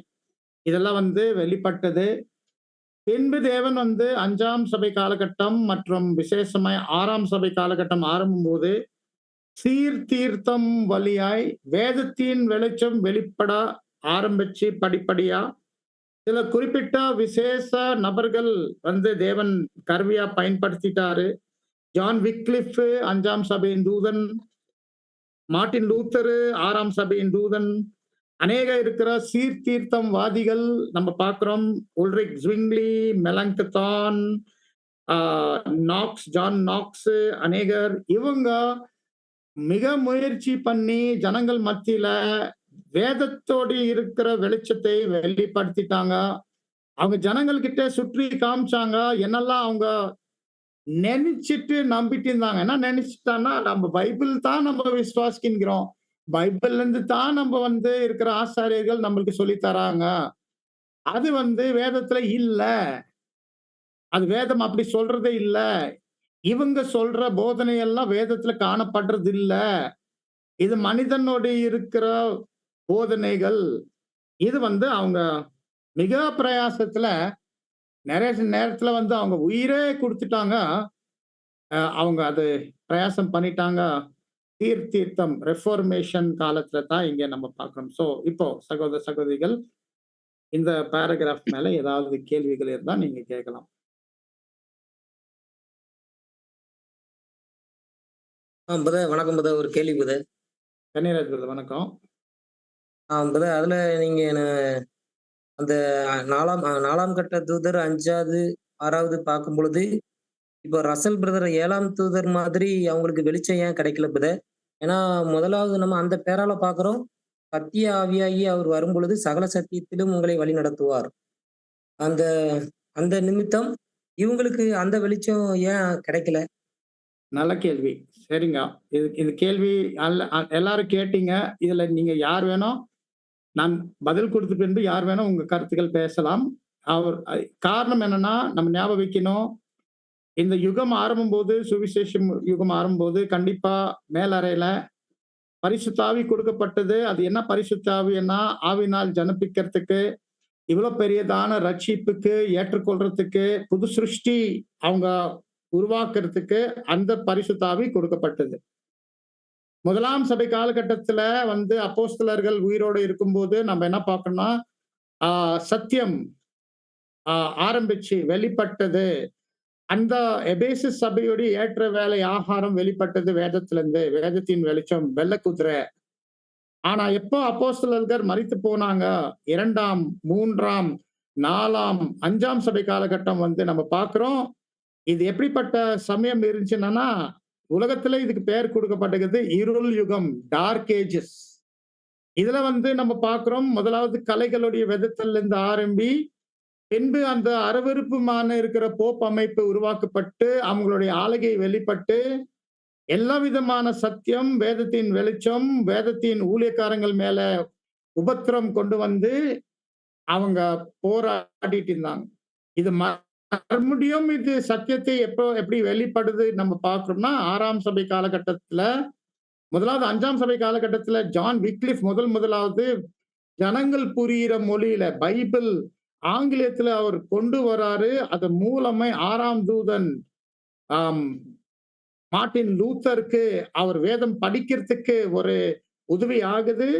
Speaker 1: இதெல்லாம் வந்து வெளிப்பட்டது. பின்பு தேவன் வந்து 5ஆம் சபை காலகட்டம் மற்றும் விசேஷமாய் 6ஆம் சபை காலகட்டம் ஆரம்பும் போது சீர்திருத்தம் வழியாய் வேதத்தின் வெளிச்சம் வெளிப்பட ஆரம்பிச்சு படிப்படியா சில குறிப்பிட்ட விசேஷ நபர்கள் வந்து தேவன் கருவியா பயன்படுத்திட்டாரு. ஜான் விக்லிஃப் 5ஆம் சபையின் தூதன், மார்ட்டின் லூத்தரு 6ஆம் சபையின் தூதன், அநேக இருக்கிற சீர்திருத்தம் வாதிகள் நம்ம பார்க்கிறோம். Ulrich Zwingli, Melanchthon, Knox, John Knox, அநேகர் இவங்க மிக முயற்சி பண்ணி ஜனங்கள் மத்தியில வேதத்தோடு இருக்கிற வெளிச்சத்தை வெளிப்படுத்திட்டாங்க. அவங்க ஜனங்கள் கிட்ட சுற்றி காமிச்சாங்க என்னெல்லாம் அவங்க நினைச்சிட்டு நம்பிட்டு இருந்தாங்க. என்ன நினைச்சிட்டான்னா நம்ம பைபிள் தான் நம்ம விசுவாசிக்கிறோம், பைபிள்ல இருந்து தான் நம்ம வந்து இருக்கிற ஆசாரியர்கள் நம்மளுக்கு சொல்லி தராங்க, அது வந்து வேதத்துல இல்ல, அது வேதம் அப்படி சொல்றதே இல்ல, இவங்க சொல்ற போதனை எல்லாம் வேதத்துல காணப்படுறது இல்ல, இது மனிதனோட இருக்கிற போதனைகள். இது வந்து அவங்க மிக பிரயாசத்துல நிறைய நேரத்துல வந்து அவங்க உயிரே கொடுத்துட்டாங்க. அவங்க அது பிரயாசம் பண்ணிட்டாங்க. சீர்திருத்தம் ரெஃபார்மேஷன் காலத்துல தான் இங்க நம்ம பார்க்கிறோம். சோ இப்போ சகோதர சகோதரிகள் இந்த பேராகிராஃப் மேல ஏதாவது கேள்விகள் இருந்தா நீங்க கேட்கலாம்.
Speaker 5: பிரதர் வணக்கம் பிரதர். ஒரு கேள்வி பிரதர்.
Speaker 1: கன்னிராஜ் பிரதர் வணக்கம்.
Speaker 5: பிரதர், அதுல நீங்க அந்த நாலாம் கட்ட தூதர் 5வது 6வது பார்க்கும் பொழுது இப்போ ரசல் பிரதர் 7ஆம் தூதர் மாதிரி அவங்களுக்கு வெளிச்சம் ஏன் கிடைக்கல பிரதர்? ஏன்னா முதலாவது நம்ம அந்த பேரால பாக்குறோம், சத்திய ஆவியாகி அவர் வரும் பொழுது சகல சத்தியத்திலும் உங்களை வழி நடத்துவார். அந்த அந்த நிமித்தம் இவங்களுக்கு அந்த வெளிச்சம் ஏன் கிடைக்கல?
Speaker 1: நல்ல கேள்வி. சரிங்க. இது கேள்வி எல்லாரும் கேட்டீங்க. இதுல நீங்க யார் வேணும் நான் பதில் கொடுத்த பின்பு யார் வேணும் உங்க கருத்துக்கள் பேசலாம். காரணம் என்னன்னா நம்ம ஞாபகம் வைக்கணும், இந்த யுகம் ஆரம்பும் போது சுவிசேஷம் யுகம் ஆரம்பும் போது கண்டிப்பா மேலறையில பரிசுத்தாவி கொடுக்கப்பட்டது. அது என்ன பரிசுத்தாவின்னா ஆவினால் ஜனப்பிக்கிறதுக்கு, இவ்வளவு பெரியதான ரட்சிப்புக்கு ஏற்றுக்கொள்றதுக்கு, புது சிருஷ்டி அவங்க உருவாக்குறதுக்கு அந்த பரிசுத்தாவி கொடுக்கப்பட்டது. 1ஆம் சபை காலகட்டத்துல வந்து அப்போஸ்தலர்கள் உயிரோடு இருக்கும்போது நம்ம என்ன பார்க்கணும்னா சத்தியம் ஆரம்பிச்சு வெளிப்பட்டது. அந்த எபேசு சபையோடு ஏற்ற வேலை ஆகாரம் வெளிப்பட்டது வேதத்திலிருந்து, வேதத்தின் வெளிச்சம் வெள்ளை குதிரை. ஆனா எப்போ அப்போஸ்தலர்கள் மரித்து போனாங்க 2ஆம் 3ஆம் 4ஆம் 5ஆம் சபை காலகட்டம் வந்து நம்ம பார்க்கிறோம். இது எப்படிப்பட்ட சமயம் இருந்துச்சுன்னா உலகத்துல இதுக்கு பேர் கொடுக்கப்பட்டது இருள் யுகம், டார்க் ஏஜஸ். இதுல வந்து நம்ம பார்க்கிறோம் முதலாவது கலைகளுடைய விதத்துல இருந்து ஆரம்பி பின்பு அந்த அருவருப்புமான இருக்கிற போப் அமைப்பு உருவாக்கப்பட்டு அவங்களுடைய ஆளுகை வெளிப்பட்டு எல்லா விதமான சத்தியம், வேதத்தின் வெளிச்சம், வேதத்தின் ஊழியக்காரங்கள் மேல உபத்திரம் கொண்டு வந்து அவங்க போராடிட்டு இருந்தாங்க. இது மறுபடியும் இது சத்தியத்தை எப்படி வெளிப்படுது நம்ம பார்க்கிறோம்னா, 6ஆம் சபை காலகட்டத்துல, முதலாவது 5ஆம் சபை காலகட்டத்துல ஜான் விக்லிஃப் முதலாவது ஜனங்கள் புரியிற மொழியில பைபிள் ஆங்கிலத்துல அவர் கொண்டு வராரு. அது மூலமே 6ஆம் தூதன் ஆம், மார்ட்டின் லூத்தருக்கு அவர் வேதம் படிக்கிறதுக்கு ஒரு உதவி ஆகுது.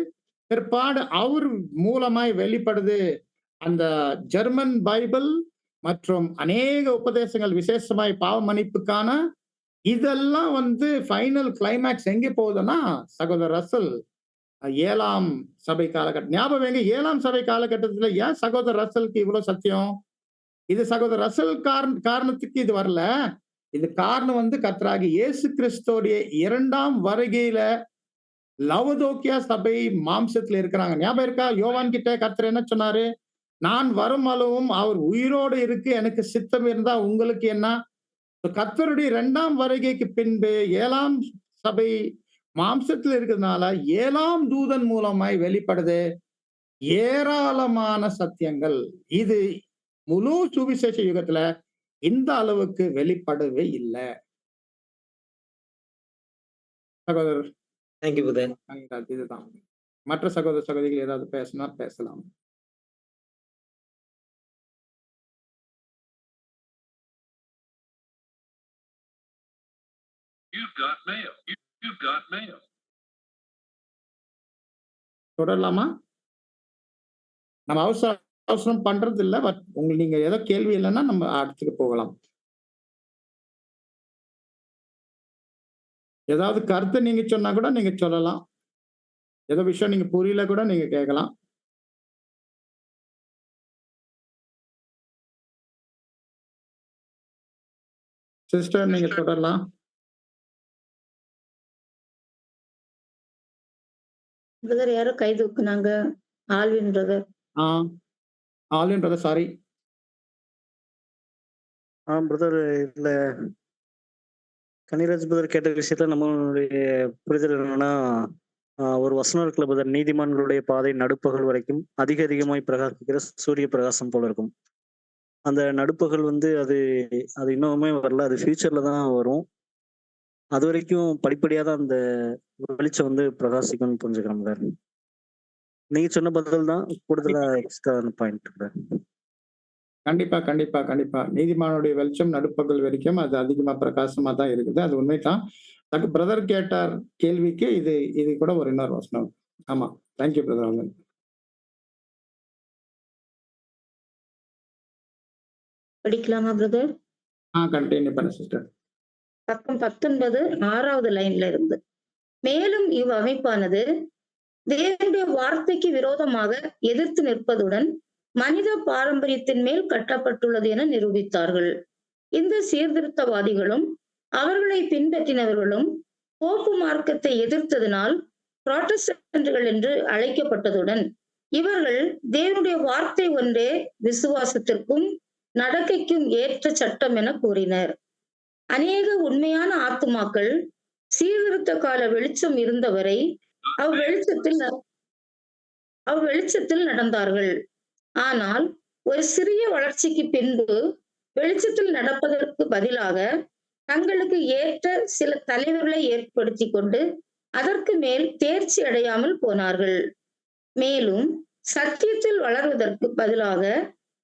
Speaker 1: பிற்பாடு அவர் மூலமாய் வெளிப்படுது அந்த ஜெர்மன் பைபிள் மற்றும் அநேக உபதேசங்கள், விசேஷமாய் பாவ மன்னிப்புக்கான இதெல்லாம் வந்து ஃபைனல் கிளைமேக்ஸ் எங்க போகுதுன்னா, சகோதரர் ரசல் 7ஆம் சபை காலகட்டம் ஞாபகம் வைங்க. 7ஆம் சபை காலகட்டத்துல ஏன் சகோதரர் ரசலுக்கு இவ்வளவு சத்தியம்? இது சகோதரர் ரசல் காரணத்துக்கு இது வரல. இது காரணம் வந்து கர்த்தராகிய இயேசு கிறிஸ்துவோடைய 2ஆம் வருகையில லவோதோக்கியா சபை மாம்சத்துல இருக்கிறாங்க. ஞாபகம் இருக்கா? யோவான் கிட்ட கர்த்தர் என்ன சொன்னாரு? நான் வரும் அளவும் அவர் உயிரோடு இருக்கு, எனக்கு சித்தம் இருந்தா உங்களுக்கு என்ன? கர்த்தருடைய 2ஆம் வருகைக்கு பின்பு 7ஆம் சபை மாம்சத்துல இருக்கிறதுனால 7ஆம் தூதன் மூலமாய் வெளிப்படுது ஏராளமான சத்தியங்கள். இது முழு சுவிசேஷ யுகத்துல இந்த அளவுக்கு வெளிப்படவே இல்லை. சகோதரர்
Speaker 5: தேங்க்யூ பிரதர்.
Speaker 1: இதுதான். மற்ற சகோதர சகோதரிகள் ஏதாவது பேசினா பேசலாம். தொடரலாமா? நம்ம அவசரம் பண்றது இல்ல. பட் உங்களுக்கு நீங்க ஏதோ கேள்வி இல்லைன்னா நம்ம அடுத்துக்கு போகலாம். ஏதாவது கருத்து நீங்க சொன்னா கூட நீங்க சொல்லலாம். ஏதோ விஷயம் நீங்க புரியல கூட நீங்க கேட்கலாம். சிஸ்டர் நீங்க தொடரலாம்.
Speaker 2: பிரதர் யாரோ கை தூக்குனாங்க. Alvin brother.
Speaker 1: Alvin brother sorry.
Speaker 6: Brother இதுல கனிராஜ் பிரதர் கேட்ட விஷயத்துல நம்மளுடைய புரிதல் என்னன்னா, ஒரு வசனம் இருக்குல்ல பிரதர், நீதிமான்களுடைய பாதை நடுப்பகல் வரைக்கும் அதிகமாய் பிரகாசிக்கிற சூரிய பிரகாசம் போல இருக்கும். அந்த நடுப்பகல் வந்து அது இன்னுமே வரல, அது ஃபியூச்சர்ல தான் வரும். அது வரைக்கும் படிப்படியா தான் அந்த வெளிச்சம் வந்து பிரகாசிக்கும்னு புரிஞ்சுக்கிறோம் பிரதர். நீங்க சொன்ன பதில் தான் கூடுதலா எக்ஸ்ட்ரா பாயிண்ட் பிரதர்.
Speaker 1: கண்டிப்பா கண்டிப்பா கண்டிப்பா. நீதிமானுடைய வெளிச்சம் நடுப்பகல் வரைக்கும் அது அதிகமா பிரகாசமா தான் இருக்குது. அது உண்மைதான். பிரதர் கேட்டார் கேள்விக்கு இது கூட ஒரு இன்னொரு வசனம். ஆமா. Thank you brother.
Speaker 2: படிக்கலாமா பிரதர்?
Speaker 1: கண்டினியூ பண்ண சிஸ்டர்.
Speaker 2: பக்கம் 19 6வது லைன்ல இருந்து. மேலும் அமைப்பானது தேவனுடைய வார்த்தைக்கு விரோதமாக எதிர்த்து நிற்பதுடன் மனித பாரம்பரியத்தின் மேல் கட்டப்பட்டுள்ளது என நிரூபித்தார்கள். இந்த சீர்திருத்தவாதிகளும் அவர்களை பின்பற்றினவர்களும் போப்பு மார்க்கத்தை எதிர்த்ததினால் புராட்டஸ்டன்ட்கள் என்று அழைக்கப்பட்டதுடன் இவர்கள் தேவனுடைய வார்த்தை ஒன்றே விசுவாசத்திற்கும் நடக்கைக்கும் ஏற்ற சட்டம் என கூறினர். அநேக உண்மையான ஆத்துமாக்கள் சீர்திருத்த கால வெளிச்சம் இருந்தவரை அவ்வெளிச்சத்தில் நடந்தார்கள். ஆனால் ஒரு சிறிய வளர்ச்சிக்கு பின்பு வெளிச்சத்தில் நடப்பதற்கு பதிலாக தங்களுக்கு ஏற்ற சில தலைவர்களை ஏற்படுத்தி கொண்டு அதற்கு மேல் தேர்ச்சி அடையாமல் போனார்கள். மேலும் சத்தியத்தில் வளர்வதற்கு பதிலாக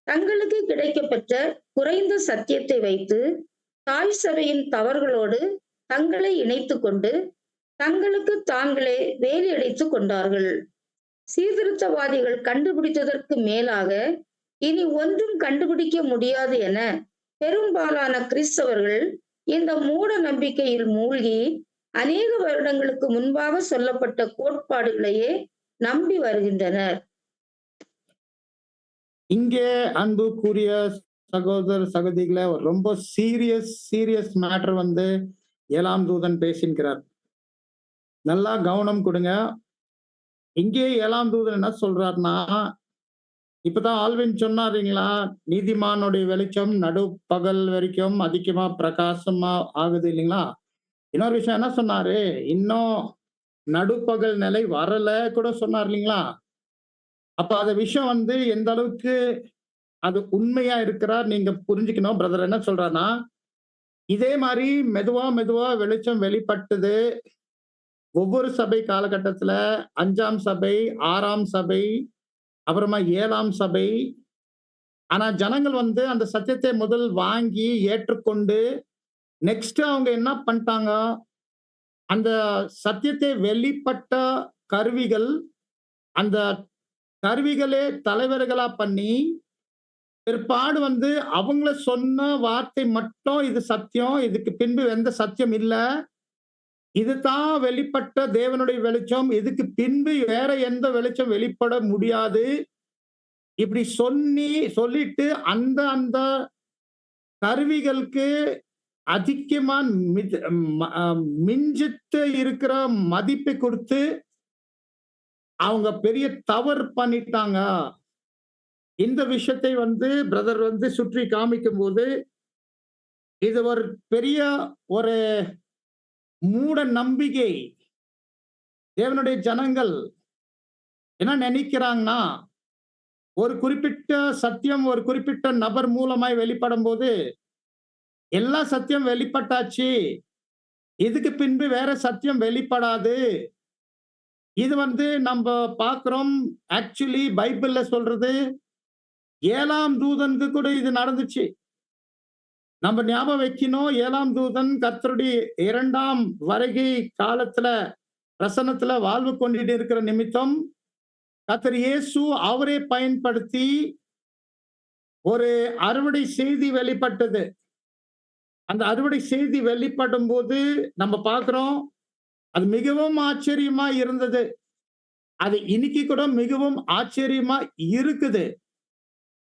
Speaker 2: தங்களுக்கு கிடைக்கப்பெற்ற குறைந்த சத்தியத்தை வைத்து தாய் சபையின் தவறுகளோடு தங்களை இணைத்து கொண்டு தங்களுக்கு தாங்களே வேலையடைத்துக் கொண்டார்கள். சீர்திருத்தவாதிகள் கண்டுபிடித்ததற்கு மேலாக இனி ஒன்றும் கண்டுபிடிக்க முடியாது என பெரும்பாலான கிறிஸ்தவர்கள் இந்த மூட நம்பிக்கையில் மூழ்கி அநேக வருடங்களுக்கு முன்பாக சொல்லப்பட்ட கோட்பாடுகளையே நம்பி வருகின்றனர்.
Speaker 1: இங்கே அன்புக்குரிய சகோதர சகோதரிகளை ரொம்ப சீரியஸ் மேட்டர் வந்து 7ஆம் தூதன் பேசியிருக்கிறார். நல்லா கவனம் கொடுங்க. இங்கே 7ஆம் தூதன் என்ன சொல்றாருன்னா, இப்பதான் ஆல்வின் சொன்னாருங்களா, நீதிமானுடைய வெளிச்சம் நடுப்பகல் வரைக்கும் அதிகமா பிரகாசமா ஆகுது இல்லைங்களா? இன்னொரு விஷயம் என்ன சொன்னாரு, இன்னும் நடுப்பகல் நிலை வரல கூட சொன்னார் இல்லைங்களா? அப்ப அந்த விஷயம் வந்து எந்த அளவுக்கு அது உண்மையா இருக்கிறார் நீங்க புரிஞ்சுக்கணும். பிரதர் என்ன சொல்றாருன்னா, இதே மாதிரி மெதுவா மெதுவா வெளிச்சம் வெளிப்பட்டது. ஒவ்வொரு சபை காலகட்டத்துல 5ஆம் சபை, 6ஆம் சபை, அப்புறமா 7ஆம் சபை. ஆனா ஜனங்கள் வந்து அந்த சத்தியத்தை முதல் வாங்கி ஏற்றுக்கொண்டு, நெக்ஸ்ட் அவங்க என்ன பண்ணிட்டாங்க, அந்த சத்தியத்தை வெளிப்பட்ட கருவிகள், அந்த கருவிகளே தலைவர்களா பண்ணி, பிற்பாடு வந்து அவங்கள சொன்ன வார்த்தை மட்டும் இது சத்தியம், இதுக்கு பின்பு எந்த சத்தியம் இல்ல. இதுதான் வெளிப்பட்ட தேவனுடைய வெளிச்சம். இதுக்கு பின்பு வேற எந்த வெளிச்சம் வெளிப்பட முடியாது. இப்படி சொல்லிட்டு அந்த அந்த கருவிகளுக்கு அதிகமா மிஞ்சித்து இருக்கிற மதிப்பை கொடுத்து அவங்க பெரிய தவறு பண்ணிட்டாங்க. இந்த விஷயத்தை வந்து பிரதர் வந்து சுற்றி காமிக்கும் போது, இது ஒரு பெரிய ஒரு மூட நம்பிக்கை. தேவனுடைய ஜனங்கள் என்ன நினைக்கிறாங்கன்னா, ஒரு குறிப்பிட்ட சத்தியம் ஒரு குறிப்பிட்ட நபர் மூலமாய் வெளிப்படும் போது, எல்லா சத்தியம் வெளிப்பட்டாச்சு. இதுக்கு பின்பு வேற சத்தியம் வெளிப்படாது. இது வந்து நம்ம பார்க்கிறோம். ஆக்சுவலி பைபிள்ல சொல்றது 7ஆம் தூதனுக்கு கூட இது நடந்துச்சு. நம்ம ஞாபகம் வைக்கணும். 7ஆம் தூதன் கர்த்தருடைய 2ஆம் வருகை காலத்துல பிரசன்னத்துல வாழ்வு கொண்டிட்டு இருக்கிற நிமித்தம் கர்த்தர் இயேசு அவரை பயன்படுத்தி ஒரு அறுவடை செய்தி வெளிப்பட்டது. அந்த அறுவடை செய்தி வெளிப்படும் போது நம்ம பார்க்கிறோம், அது மிகவும் ஆச்சரியமா இருந்தது. அது இன்னைக்கு கூட மிகவும் ஆச்சரியமா இருக்குது.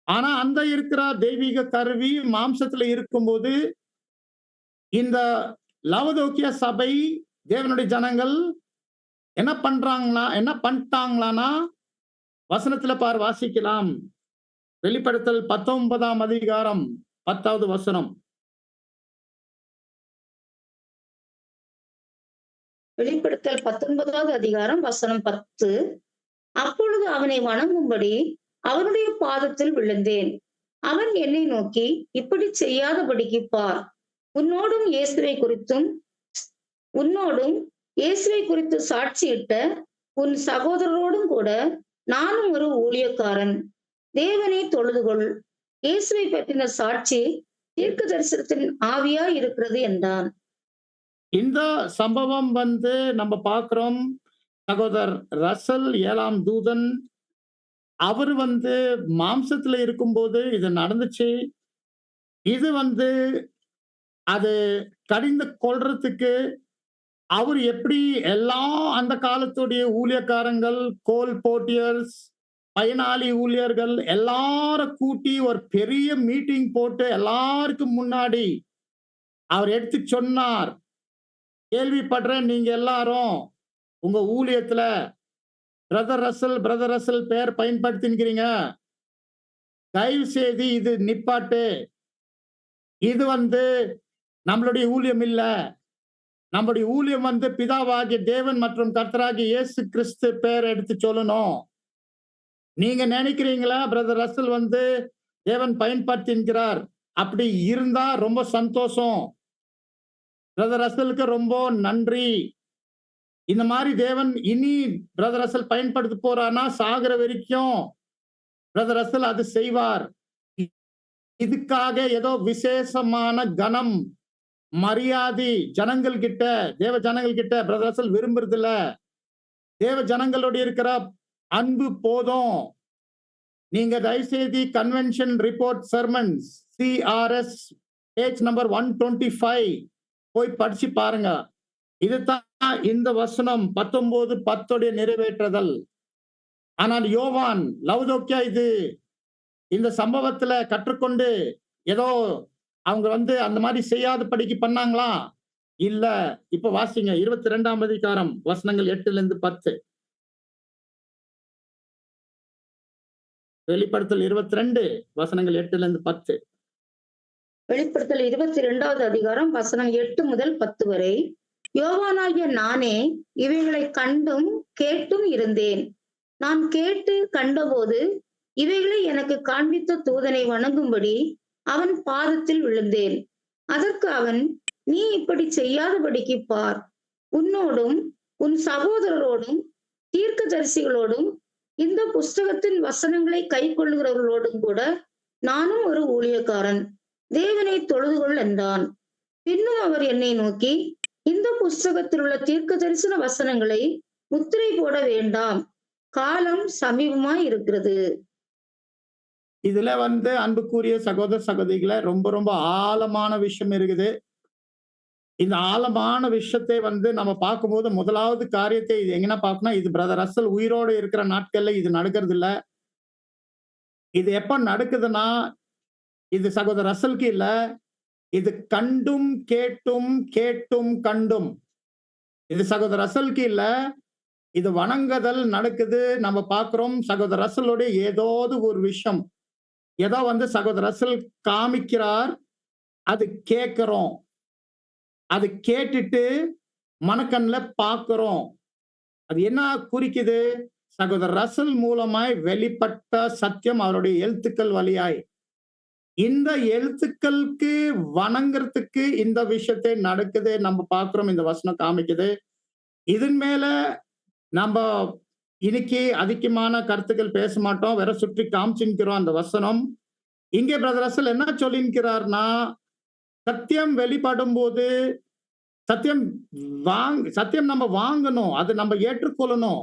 Speaker 1: ஆனா அந்த இருக்கிற தெய்வீக கருவி மாம்சத்துல இருக்கும்போது, இந்த லவோதிக்கேயா சபை தேவனுடைய ஜனங்கள் என்ன பண்ணிட்டாங்களான்னா, வசனத்துல வாசிக்கலாம். வெளிப்படுத்தல் 19ஆம் அதிகாரம் 10வது வசனம்.
Speaker 2: வெளிப்படுத்தல் 19வது அதிகாரம் வசனம் 10. அப்பொழுது அவனை வணங்கும்படி அவனுடைய பாதத்தில் விழுந்தேன். அவன் என்னை நோக்கி, இப்படி செய்யாதபடிக்கு பார், உன்னோடும் இயேசுவை குறித்து சாட்சியிட்ட உன் சகோதரரோடும் கூட நானும் ஒரு ஊழியக்காரன். தேவனை தொழுதுகொள். இயேசுவை பற்றின சாட்சி தீர்க்க தரிசனத்தின் ஆவியா இருக்கிறது என்றான்.
Speaker 1: இந்த சம்பவம் வந்து நம்ம பார்க்கிறோம். சகோதரர் ரசல் 7ஆம் தூதன் அவர் வந்து மாம்சத்துல இருக்கும்போது இது நடந்துச்சு. இது வந்து அது கடிந்து கொள்றதுக்கு அவர் எப்படி எல்லாம் அந்த காலத்துடைய ஊழியக்காரங்கள், கோல் போட்டியர்ஸ், பயனாளி ஊழியர்கள் எல்லாரும் கூட்டி ஒரு பெரிய மீட்டிங் போட்டு எல்லாருக்கும் முன்னாடி அவர் எடுத்து சொன்னார், கேள்விப்படுறேன் நீங்க எல்லாரும் உங்க ஊழியத்துல பிரதர் ரசல் பேர் பயன்படுத்திக்கிறீங்க. தயவு செய்து இது நிப்பாட்டு. இது வந்து நம்மளுடைய ஊழியம் இல்ல. நம்முடைய ஊழியம் வந்து பிதாவாகிய தேவன் மற்றும் கர்த்தராகிய இயேசு கிறிஸ்து பேர் எடுத்து சொல்லணும். நீங்க நினைக்கிறீங்களா பிரதர் ரசல் வந்து தேவன் பயன்படுத்திக்கிறார்? அப்படி இருந்தா ரொம்ப சந்தோஷம். பிரதர் ரசலுக்கு ரொம்ப நன்றி. இந்த மாதிரி தேவன் இனி பிரதர் ரசல் பயன்படுத்த போறானா சாகிற வரைக்கும் பிரதர் ரசல் அது செய்வார். இதுக்காக ஏதோ விசேஷமான கனம் மரியாதை ஜனங்கள் கிட்ட, தேவ ஜனங்கள் கிட்ட பிரதர் ரசல் விரும்புறது இல்ல. தேவ ஜனங்களோட இருக்கிற அன்பு போதும். நீங்க தயவுசெய்து convention report sermons CRS page number 125 போய் படிச்சு பாருங்க. இதுதான் இந்த வசனம் 19:10 நிறைவேற்றுதல். ஆனால் யோவான் லவோதிக்கேயா இந்த சம்பவத்துல கற்றுக்கொண்டு ஏதோ அவங்க வந்து அந்த மாதிரி செய்யாதபடிக்கு பண்ணாங்களா? இல்ல. இப்ப வாசிங்க 22ஆம் அதிகாரம் வசனங்கள் 8-10. வெளிப்படுத்தல் 22 வசனங்கள் 8-10.
Speaker 2: வெளிப்படுத்தல் 22வது அதிகாரம் வசனம் 8 முதல் 10 வரை. யோவானாகிய நானே இவைகளை கண்டும் கேட்டும் இருந்தேன். நான் கேட்டு கண்டபோது இவைகளை எனக்கு காண்பித்த தூதனை வணங்கும்படி அவன் பாதத்தில் விழுந்தேன். அதற்கு அவன், நீ இப்படி செய்யாதபடிக்கு பார், உன்னோடும் உன் சகோதரரோடும் தீர்க்கதரிசிகளோடும் இந்த புஸ்தகத்தின் வசனங்களை கைக்கொள்ளுகிறவர்களோடும் கூட நானும் ஒரு ஊழியக்காரன். தேவனை தொழுதுகொள் என்றான். பின்னும் அவர் என்னை நோக்கி, இந்த புஸ்தகத்தில் உள்ள தீர்க்க தரிசன வசனங்களை முத்திரை போட வேண்டாம், காலம் சமீபமாய் இருக்கிறது.
Speaker 1: இதுல அன்புக்குரிய சகோதர சகோதரிகளை ரொம்ப ரொம்ப ஆழமான விஷயம் இருக்குது. இந்த ஆழமான விஷயத்தை நம்ம பார்க்கும்போது முதலாவது காரியத்தை இது எங்கன்னா பார்க்கணும், இது பிரதர் ரசல் உயிரோடு இருக்கிற நாட்கள்ல இது நடக்கிறது இல்ல. இது எப்ப நடக்குதுன்னா, இது சகோதர ரசலுக்கு இல்ல, இது கண்டும் கேட்டும் கேட்டும் கண்டும். இது சகோதர ரசலுக்கு இல்ல, இது வணங்குதல் நடக்குது. நம்ம பார்க்கிறோம் சகோதர ரசலுடைய ஏதோது ஒரு விஷயம் ஏதோ சகோதர ரசல் காமிக்கிறார், அது கேட்கிறோம், அது கேட்டுட்டு மனக்கண்ல பார்க்கிறோம். அது என்ன குறிக்குது? சகோதர ரசல் மூலமாய் வெளிப்பட்ட சத்தியம் அவருடைய எழுத்துக்கள் வழியாய். இந்த எழுத்துக்களுக்கு வணங்குறதுக்கு இந்த விஷயத்தை நடக்குது. நம்ம பார்க்கிறோம், இந்த வசனம் காமிக்குது. இதன் மேல நம்ம இன்னைக்கு அதிகமான கருத்துக்கள் பேச மாட்டோம், வேற சுற்றி காமிச்சுக்கிறோம் அந்த வசனம். இங்கே பிரதர் ரசல் என்ன சொல்லியிருக்கிறார்னா, சத்தியம் வெளிப்படும் போது சத்தியம் நம்ம வாங்கணும், அது நம்ம ஏற்றுக்கொள்ளணும்.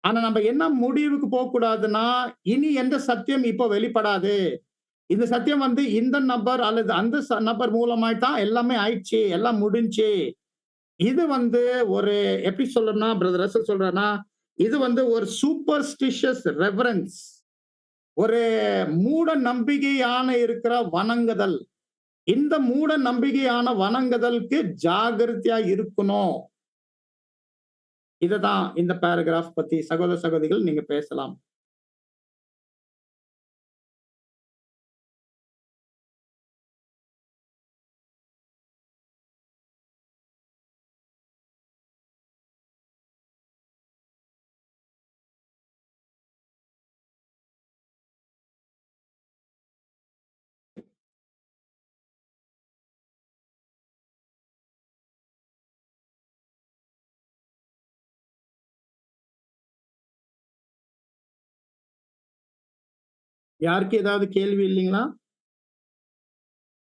Speaker 1: ஆனா நம்ம என்ன முடிவுக்கு போக கூடாதுன்னா, இனி எந்த சத்தியம் இப்போ வெளிப்படாது, இந்த சத்தியம் இந்த நபர் அல்லது அந்த நபர் மூலமாய் தான் எல்லாமே ஆயிடுச்சு, எல்லாம் முடிஞ்சு. இது ஒரு எப்படி சொல்லணும்னா பிரதர் ரசல் சொல்றேன்னா, இது ஒரு சூப்பர்ஸ்டிஷியஸ் ரெவரன்ஸ், ஒரு மூட நம்பிக்கையான இருக்கிற வணங்குதல். இந்த மூட நம்பிக்கையான வணங்குதலுக்கு ஜாகிரதையா இருக்கணும். இதுதான் இந்த பேராகிராஃப் பத்தி சகோதர சகோதரிகள் நீங்க பேசலாம். யாருக்கு ஏதாவது கேள்வி இல்லைங்களா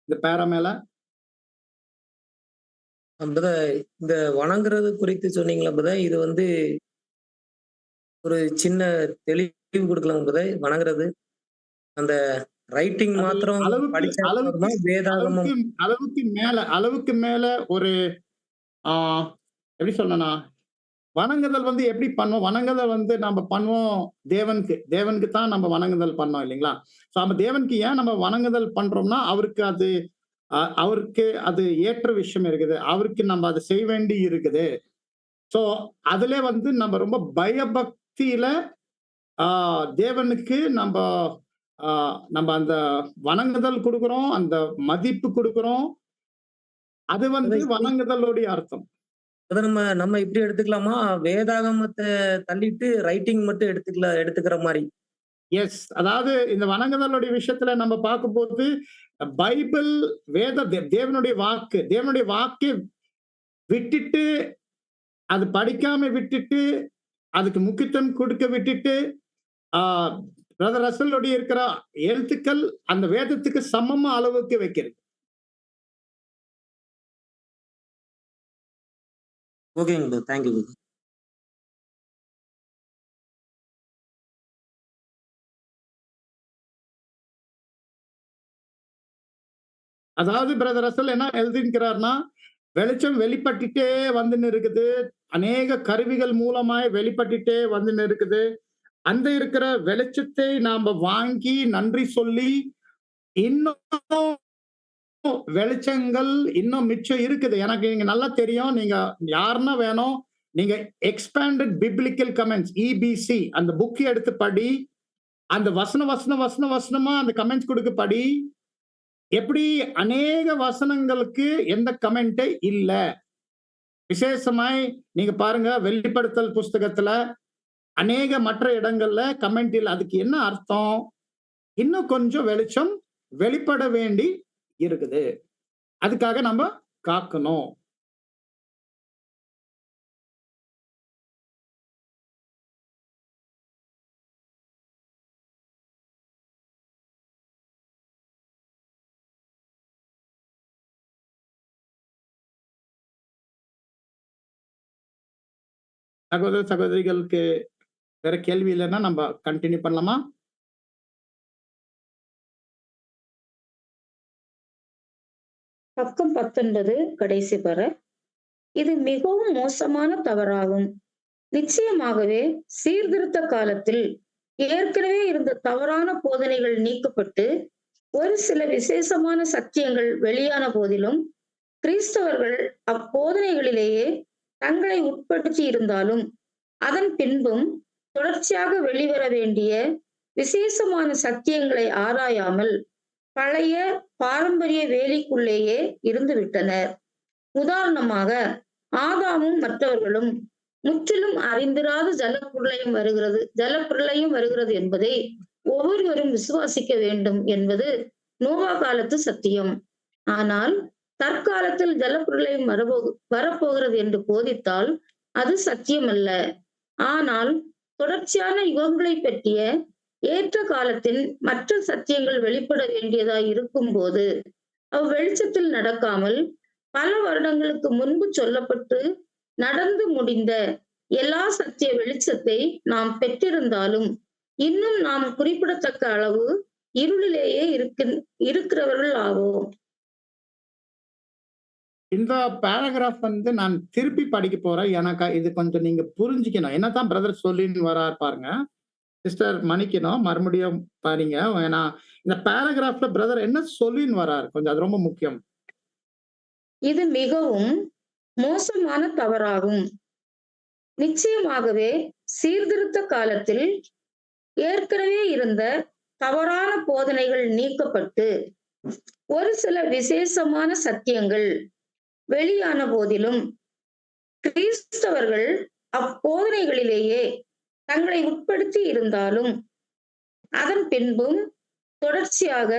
Speaker 1: இந்த பேரா மேல?
Speaker 5: இந்த வணங்குறது குறித்து சொன்னீங்களா பிரதர்? இது ஒரு சின்ன தெளிவு கொடுக்கலாம் பிரதர். வணங்குறது அந்த ரைட்டிங் மாத்திரம் படிச்சா போதுமா? வேதாகமம்
Speaker 1: அளவுக்கு மேல ஒரு எப்படி சொல்லனா, வணங்குதல் எப்படி பண்ணுவோம்? வணங்குதல் நம்ம பண்ணுவோம் தேவனுக்கு தான் நம்ம வணங்குதல் பண்ணோம் இல்லைங்களா? சோ நம்ம தேவனுக்கு ஏன் நம்ம வணங்குதல் பண்றோம்னா, அவருக்கு அது ஏற்ற விஷயம் இருக்குது, அவருக்கு நம்ம அதை செய்ய வேண்டி இருக்குது. சோ அதுல நம்ம ரொம்ப பயபக்தியில தேவனுக்கு நம்ம அந்த வணங்குதல் கொடுக்கிறோம், அந்த மதிப்பு கொடுக்கிறோம். அது வணங்குதலுடைய அர்த்தம்.
Speaker 5: நம்ம இப்படி எடுத்துக்கலாமா? வேதாகமத்தை தள்ளிட்டு ரைட்டிங் மட்டும் எடுத்துக்கிற மாதிரி.
Speaker 1: எஸ், அதாவது இந்த வணங்குதலுடைய விஷயத்துல நம்ம பார்க்கும்போது பைபிள் தேவனுடைய வாக்கு விட்டுட்டு, அது படிக்காம விட்டுட்டு, அதுக்கு முக்கியத்துவம் கொடுக்க விட்டுட்டு, பிரதர் ரசலுடைய இருக்கிற எழுத்துக்கள் அந்த வேதத்துக்கு சமமா அளவுக்கு வைக்கிறது.
Speaker 5: ஓகேங்க, தேங்க்யூ.
Speaker 1: அதாவது பிரதர் ரசல் என்ன எழுதியிருக்கிறார்னா, வெளிச்சம் வெளிப்பட்டுட்டே வந்துன்னு இருக்குது, அநேக கருவிகள் மூலமாய் வெளிப்பட்டுட்டே வந்துன்னு இருக்குது. அந்த இருக்கிற வெளிச்சத்தை நாம வாங்கி நன்றி சொல்லி, இன்னும் வெளிச்சங்கள் இன்னும் மிச்சம் இருக்குது. எனக்கு நீங்க நல்லா தெரியும், நீங்க யாருன்னா வேணும், நீங்க எக்ஸ்பேண்டட் பிப்ளிக்கல் கமெண்ட்ஸ் EBC அந்த புக் எடுத்து படி, அந்த வசனமா அந்த கமெண்ட்ஸ் கொடுக்க படி. எப்படி அநேக வசனங்களுக்கு எந்த கமெண்டே இல்ல. விசேஷமாய் நீங்க பாருங்க, வெளிப்படுத்தல் புஸ்தகத்துல அநேக மற்ற இடங்கள்ல கமெண்ட்ரியில அதுக்கு என்ன அர்த்தம்? இன்னும் கொஞ்சம் வெளிச்சம் வெளிப்பட வேண்டி இருக்குது. அதுக்காக நம்ம காக்கணும். சகோதர சகோதரிகளுக்கு வேற கேள்வி இல்லைன்னா நம்ம கண்டினியூ பண்ணலாமா?
Speaker 2: பக்கம் 19 கடைசி பெற இது மிகவும் மோசமான தவறாகும். நிச்சயமாகவே சீர்திருத்த காலத்தில் ஏற்கனவே இருந்த தவறான போதனைகள் நீக்கப்பட்டு ஒரு சில விசேஷமான சத்தியங்கள் வெளியான போதிலும் கிறிஸ்தவர்கள் அப்போதனைகளிலேயே தங்களை உட்படுத்தி இருந்தாலும் அதன் பின்பும் தொடர்ச்சியாக வெளிவர வேண்டிய விசேஷமான சத்தியங்களை ஆராயாமல் பழைய பாரம்பரிய வேலிக்குள்ளேயே இருந்து விட்டனர். உதாரணமாக ஆதாமும் மற்றவர்களும் முற்றிலும் அறிந்திராத ஜலப்பிரளயம் வருகிறது என்பதை ஒவ்வொருவரும் விசுவாசிக்க வேண்டும் என்பது நோவா காலத்து சத்தியம். ஆனால் தற்காலத்தில் ஜலப்பிரளயம் வரப்போகிறது என்று போதித்தால் அது சத்தியமல்ல. ஆனால் தொடர்ச்சியான யுகங்களை பற்றிய ஏற்ற காலத்தின் மற்ற சத்தியங்கள் வெளிப்பட வேண்டியதாய் இருக்கும் போது அவ்வெளிச்சத்தில் நடக்காமல் பல வருடங்களுக்கு முன்பு சொல்லப்பட்டு நடந்து முடிந்த எல்லா சத்திய வெளிச்சத்தை நாம் பெற்றிருந்தாலும் இன்னும் நாம் குறிப்பிடத்தக்க அளவு இருளிலேயே இருக்கிறவர்கள் ஆவோம்.
Speaker 1: இந்த பேராகிராஃப் நான் திருப்பி படிக்க போறேன். எனக்கு இது கொஞ்சம் நீங்க புரிஞ்சுக்கணும். என்னதான் பிரதர் சொல்லின்னு வரார் பாருங்க. சிஸ்டர் மன்னிக்கணும், மறுபடியும் பாருங்க. ஏன்னா இந்த பேராகிராஃப்ல பிரதர் என்ன சொல்லின்னு வரார், கொஞ்சம் அது ரொம்ப முக்கியம்.
Speaker 2: இது மிகவும் மோசமான தவறாகும். நிச்சயமாகவே சீர்திருத்த காலத்தில் ஏற்கனவே இருந்த தவறான போதனைகள் நீக்கப்பட்டு ஒரு சில விசேஷமான சத்தியங்கள் வெளியான போதிலும் கிறிஸ்தவர்கள் அப்போதனைகளிலேயே தங்களை உட்படுத்தி இருந்தாலும் அதன் பின்பும் தொடர்ச்சியாக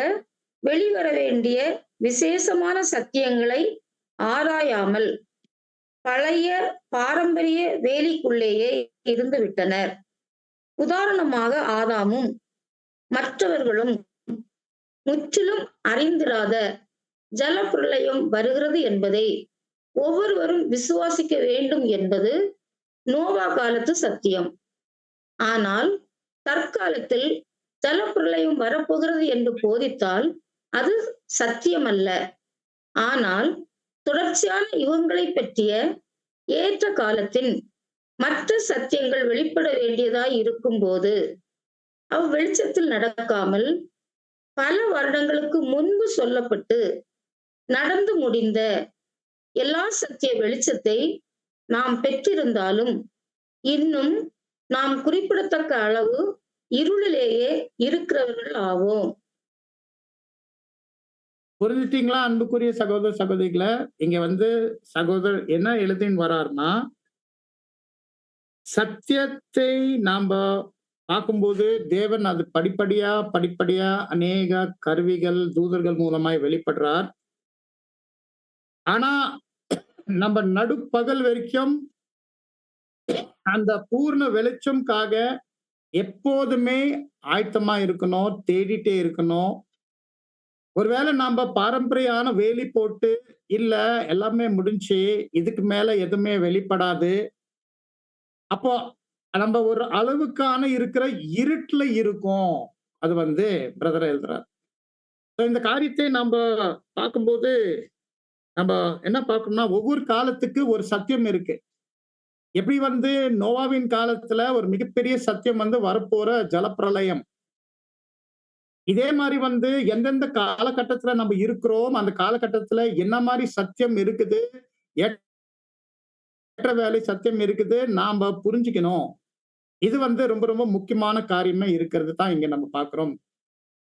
Speaker 2: வெளிவர வேண்டிய விசேஷமான சத்தியங்களை ஆராயாமல் பழைய பாரம்பரிய வேலிக்குள்ளேயே இருந்து விட்டனர். உதாரணமாக ஆதாமும் மற்றவர்களும் முற்றிலும் அறிந்திராத ஜலப்பிரளயம் வருகிறது என்பதை ஒவ்வொருவரும் விசுவாசிக்க வேண்டும் என்பது நோவா காலத்து சத்தியம். ஆனால் தற்காலத்தில் ஜலப்பிரளயம் வரப்போகிறது என்று போதித்தால் அது சத்தியமல்ல. ஆனால் தொடர்ச்சியான யுகங்களை பற்றிய ஏற்ற காலத்தின் மற்ற சத்தியங்கள் வெளிப்பட வேண்டியதாய் இருக்கும் போது அவ்வெளிச்சத்தில் நடக்காமல் பல வருடங்களுக்கு முன்பு சொல்லப்பட்டு நடந்து முடிந்த எல்லா சத்திய வெளிச்சத்தை நாம் பெற்றிருந்தாலும் இன்னும் நாம் குறிப்பிடத்தக்க அளவு இருளிலேயே இருக்கிறவர்கள் ஆவோம்.
Speaker 1: புரிஞ்சுட்டீங்களா அன்புக்குரிய சகோதர சகோதரிகளை? இங்க சகோதரர் என்ன எழுதின்னு வராருன்னா, சத்தியத்தை நாம பார்க்கும்போது தேவன் அது படிப்படியா அநேக கருவிகள் தூதர்கள் மூலமாய் வெளிப்படுறார். ஆனா நம்ம நடுப்பகல் வரைக்கும் அந்த பூர்ண வெளிச்சம்காக எப்போதுமே ஆயத்தமா இருக்கணும், தேடிட்டே இருக்கணும். ஒருவேளை நாம பாரம்பரியான வேலி போட்டு இல்ல எல்லாமே முடிஞ்சு இதுக்கு மேல எதுவுமே வெளிப்படாது, அப்போ நம்ம ஒரு அளவுக்கான இருக்கிற இருட்டுல இருக்கும். அது பிரதர் எழுதுறார். இந்த காரியத்தை நம்ம பார்க்கும்போது நம்ம என்ன பார்க்கணும்னா, ஒவ்வொரு காலத்துக்கு ஒரு சத்தியம் இருக்கு. எப்படி நோவாவின் காலத்துல ஒரு மிகப்பெரிய சத்தியம் வரப்போற ஜலப்பிரளயம். இதே மாதிரி எந்தெந்த காலகட்டத்துல நம்ம இருக்கிறோம், அந்த காலகட்டத்துல என்ன மாதிரி சத்தியம் இருக்குது, ஏற்ற வேலை சத்தியம் இருக்குது, நாம புரிஞ்சுக்கணும். இது ரொம்ப ரொம்ப முக்கியமான காரியமே இருக்கிறது தான் இங்க நம்ம பார்க்கிறோம்.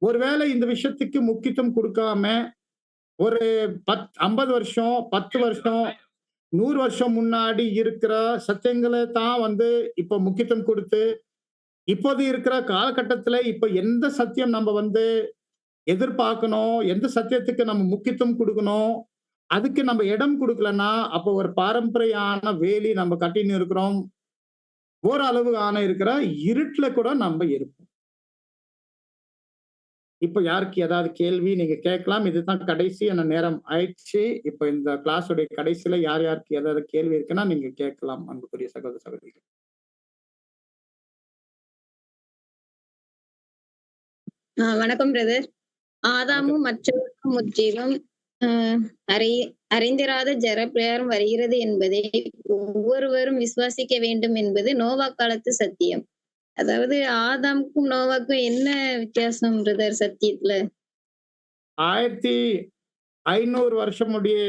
Speaker 1: ஒருவேளை இந்த விஷயத்துக்கு முக்கியத்துவம் கொடுக்காம ஒரு 50 வருஷம் 10 வருஷம் 100 வருஷம் முன்னாடி இருக்கிற சத்தியங்களை தான் வந்து இப்போ முக்கியத்துவம் கொடுத்து, இப்போது இருக்கிற காலகட்டத்துல இப்ப எந்த சத்தியம் நம்ம வந்து எதிர்பார்க்கணும், எந்த சத்தியத்துக்கு நம்ம முக்கியத்துவம் குடுக்கணும், அதுக்கு நம்ம இடம் குடுக்கலன்னா, அப்போ ஒரு பாரம்பரியான வேலி நம்ம கட்டின்னு இருக்கிறோம். ஓரளவுக்கான இருக்கிற இருட்டுல கூட நம்ம இருப்போம். இப்ப யாருக்கு ஏதாவது கேள்வி நீங்க கேட்கலாம். இதுதான் கடைசியான நேரம் ஆயிடுச்சு. இப்ப இந்த கிளாஸுடைய கடைசியில யாருக்கு ஏதாவது கேள்வி இருக்குன்னா நீங்க கேட்கலாம் அன்புக்குரிய சகோதர சகோதரிகள்.
Speaker 7: வணக்கம் பிரதர்.
Speaker 1: வணக்கம்.
Speaker 7: ஆதாமும் மற்றவர்களும் முற்றிலும் அறிந்திராத ஜலப்பிரளயம் வருகிறது என்பதை ஒவ்வொருவரும் விசுவாசிக்க வேண்டும் என்பது நோவா காலத்து சத்தியம். அதாவது ஆதாமுக்கும் நோவாக்கும் என்ன வித்தியாசம் பிரதர் சத்தியத்துல?
Speaker 1: 1500 வருஷமுடைய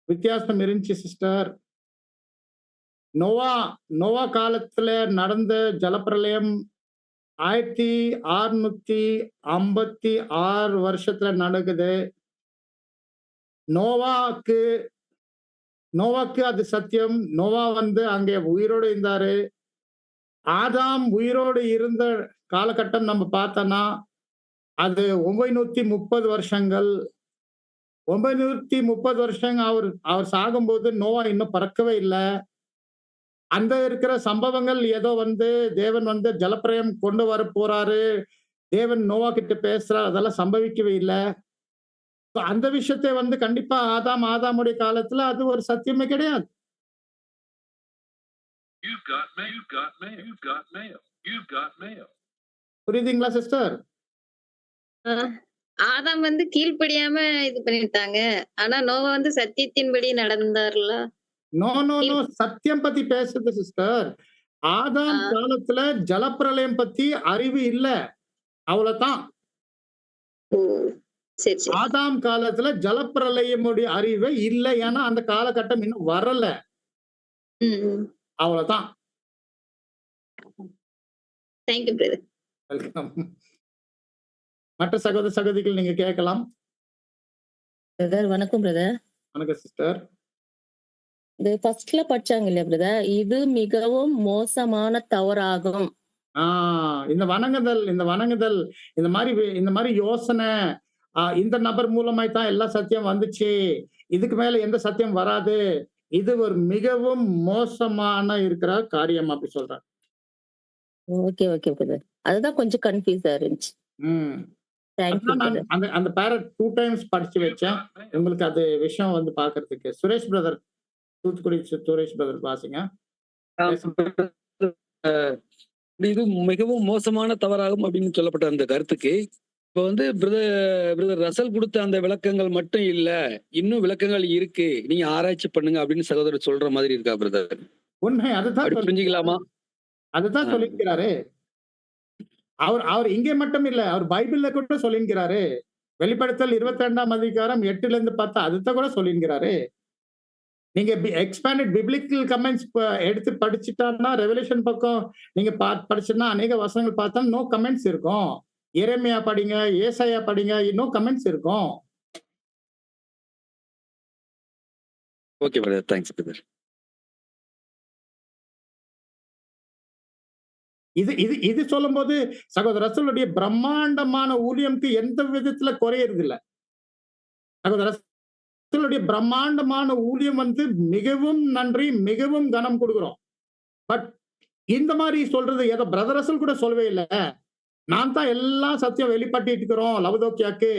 Speaker 1: வித்தியாசம் இருந்துச்சு சிஸ்டர். நோவா காலத்துல நடந்த ஜலப்பிரளயம் 1656 வருஷத்துல நடக்குது. நோவாக்கு அது சத்தியம். நோவா வந்து அங்கே உயிரோடு இருந்தாரு. ஆதாம் உயிரோடு இருந்த காலகட்டம் நம்ம பார்த்தோம்னா அது 930 வருஷங்கள். 930 வருஷம் அவர் சாகும்போது நோவா இன்னும் பிறக்கவே இல்லை. அந்த இருக்கிற சம்பவங்கள் ஏதோ வந்து தேவன் வந்து ஜலப்பிரளயம் கொண்டு வர போறாரு, தேவன் நோவா கிட்ட பேசுறார், அதெல்லாம் சம்பவிக்கவே இல்லை. அந்த விஷயத்தை வந்து கண்டிப்பா ஆதாமுடைய காலத்துல அது ஒரு சத்தியமே கிடையாது. புரியுதுங்களா சிஸ்டர்?
Speaker 7: ஆதாம் வந்து கீழ்ப்படியாம இது பண்ணிட்டாங்க. ஆனா நோவா வந்து சத்தியத்தின்படி நடந்தார்ல.
Speaker 1: நோ சத்தியம் பத்தி பேசுறது சிஸ்டர். ஆதாம் காலத்துல ஜலப்பிரளயம் பத்தி அறிவு இல்ல, அவ்வளவுதான்.
Speaker 7: ஓ சரி சரி.
Speaker 1: ஆதாம் காலத்துல ஜலப்பிரளயமுடைய அறிவே இல்லை. ஏன்னா அந்த காலகட்டம் இன்னும் வரல, அவ்வளவுதான்.
Speaker 7: Thank you brother.
Speaker 1: வெல்கம். மற்ற சகோதர சகோதரிகள் நீங்க கேட்கலாம்.
Speaker 8: பிரதர் வணக்கம் பிரதர்.
Speaker 1: வணக்கம் சிஸ்டர்.
Speaker 8: இது ஃபர்ஸ்ட்ல படிச்சாங்க இல்லையா பிரதர், இது மிகவும் மோசமான தவறாகும்.
Speaker 1: இந்த வணங்குதல் இந்த மாதிரி யோசனை, இந்த நபர் மூலமாய் தான் எல்லா சத்தியம் வந்துச்சு, இதுக்கு மேல எந்த சத்தியம் வராது, இது ஒரு மிகவும் மோசமான இருக்கிற காரியம் அப்படி சொல்றாங்க.
Speaker 8: ஓகே ஓகே பிரதர், அதுதான் கொஞ்சம் கன்ஃபியூஸா இருந்துச்சு. Thank you brother.
Speaker 1: அந்த பேரட் 2 டைம்ஸ் படிச்சு வச்சேன், உங்களுக்கு அது விஷயம் வந்து பாக்குறதுக்கு. சுரேஷ் பிரதர், தூத்துக்குடி சுரேஷ் பிரதர் வாசிங்க.
Speaker 3: இது மிகவும் மோசமான தவறாகும் அப்படின்னு சொல்லப்பட்ட அந்த கருத்துக்கு இப்ப வந்து பிரதர் ரசல் கொடுத்த அந்த விளக்கங்கள் மட்டும் இல்ல, இன்னும் விளக்கங்கள் இருக்கு, நீங்க ஆராய்ச்சி பண்ணுங்க அப்படின்னு சகோதரர் சொல்ற மாதிரி இருக்கா பிரதர்?
Speaker 1: உண்மை, அதுதான்
Speaker 3: புரிஞ்சுக்கலாமா?
Speaker 1: அதுதான் சொல்லியிருக்கிறாரு அவர். இங்கே மட்டும் இல்ல, அவர் பைபிள்ல கூட சொல்லியிருக்கிறாரு. வெளிப்படுத்தல் 22ஆம் அதிகாரம் 8-10 அதுதான் கூட சொல்லியிருக்கிறாரு. நீங்க எக்ஸ்பேண்டட் பிப்ளிக்கல் கமெண்ட்ஸ் எடுத்து படிச்சுட்டான்னா, ரெவல்யூஷன் பக்கம் நீங்க படிச்சுன்னா அநேக வசனங்கள் பார்த்தா நோ கமெண்ட்ஸ் இருக்கும். எரேமியா படிங்க, ஏசாயா படிங்க, நோ கமெண்ட்ஸ் இருக்கும்.
Speaker 3: Okay brother, thanks brother.
Speaker 1: இது சொல்லும்போது சகோதர ரசூலுடைய பிரம்மாண்டமான ஊழியம்க்கு எந்த விதத்துல குறையறது இல்ல. சகோதர ரசூலுடைய பிரம்மாண்டமான ஊழியம் வந்து மிகவும் நன்றி, மிகவும் கனம் கொடுக்கிறோம். பட் இந்த மாதிரி சொல்றது ஏதோ பிரதர் ரசூல் கூட சொல்லவே இல்லை, நான் தான் எல்லாம் சத்தியம் வெளிப்பட்டு இருக்கிறோம் லவதோக்கியாக்கு,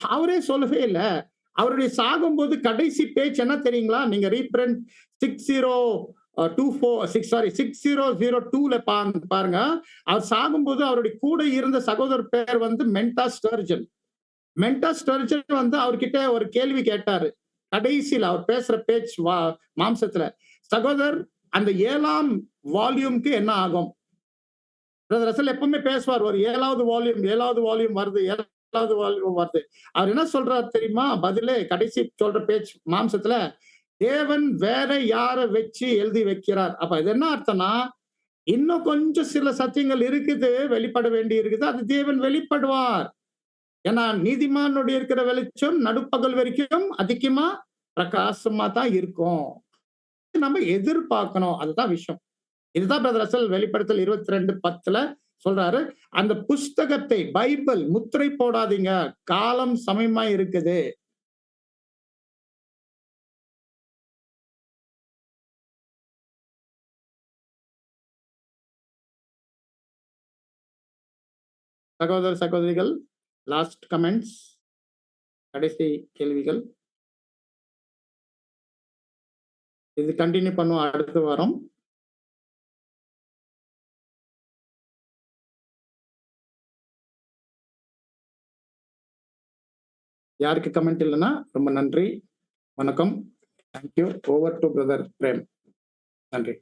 Speaker 1: அவரே சொல்லவே இல்லை. அவருடைய சாகும்போது கடைசி பேச்சு என்ன தெரியுங்களா? நீங்க ரீப்ரண்ட் 6002ல பாருங்க. அவர் சாகும்போது அவருடைய கூட இருந்த சகோதரர் பேர் வந்து மென்டா ஸ்டர்ஜன். வந்து அவர்கிட்ட ஒரு கேள்வி கேட்டாரு கடைசியில் அவர் பேசுற பேச்சு மாம்சத்துல. சகோதரர், அந்த 7ஆம் வால்யூம்க்கு என்ன ஆகும்? ரசல் எப்பவுமே பேசுவார், ஒரு 7வது வால்யூம் வருது, 7வது வால்யூம் வருது. அவர் என்ன சொல்றாரு தெரியுமா? பதிலே கடைசி சொல்ற பேச்சு மாம்சத்துல, தேவன் வேற யார வச்சு எழுதி வைக்கிறார். அப்ப இது என்ன அர்த்தம்னா, இன்னும் கொஞ்சம் சில சத்தியங்கள் இருக்குது, வெளிப்பட வேண்டி இருக்குது, அது தேவன் வெளிப்படுவார். ஏன்னா நீதிமானுடைய இருக்கிற வெளிச்சம் நடுப்பகல் வரைக்கும் அதிகமா பிரகாசமா தான் இருக்கும். நம்ம எதிர்பார்க்கணும். அதுதான் விஷயம். இதுதான் பிரதர் ரசல் வெளிப்படுத்தல் 22:10 சொல்றாரு. அந்த புஸ்தகத்தை பைபிள் முத்திரை போடாதீங்க. காலம் சமயமா இருக்குது. சகோதர சகோதரிகள், லாஸ்ட் கமெண்ட்ஸ், கடைசி கேள்விகள். இது கண்டினியூ பண்ணுவோம் அடுத்த வாரம். யாருக்கு கமெண்ட் இல்லைன்னா ரொம்ப நன்றி, வணக்கம், thank you. Over to brother Prem. நன்றி.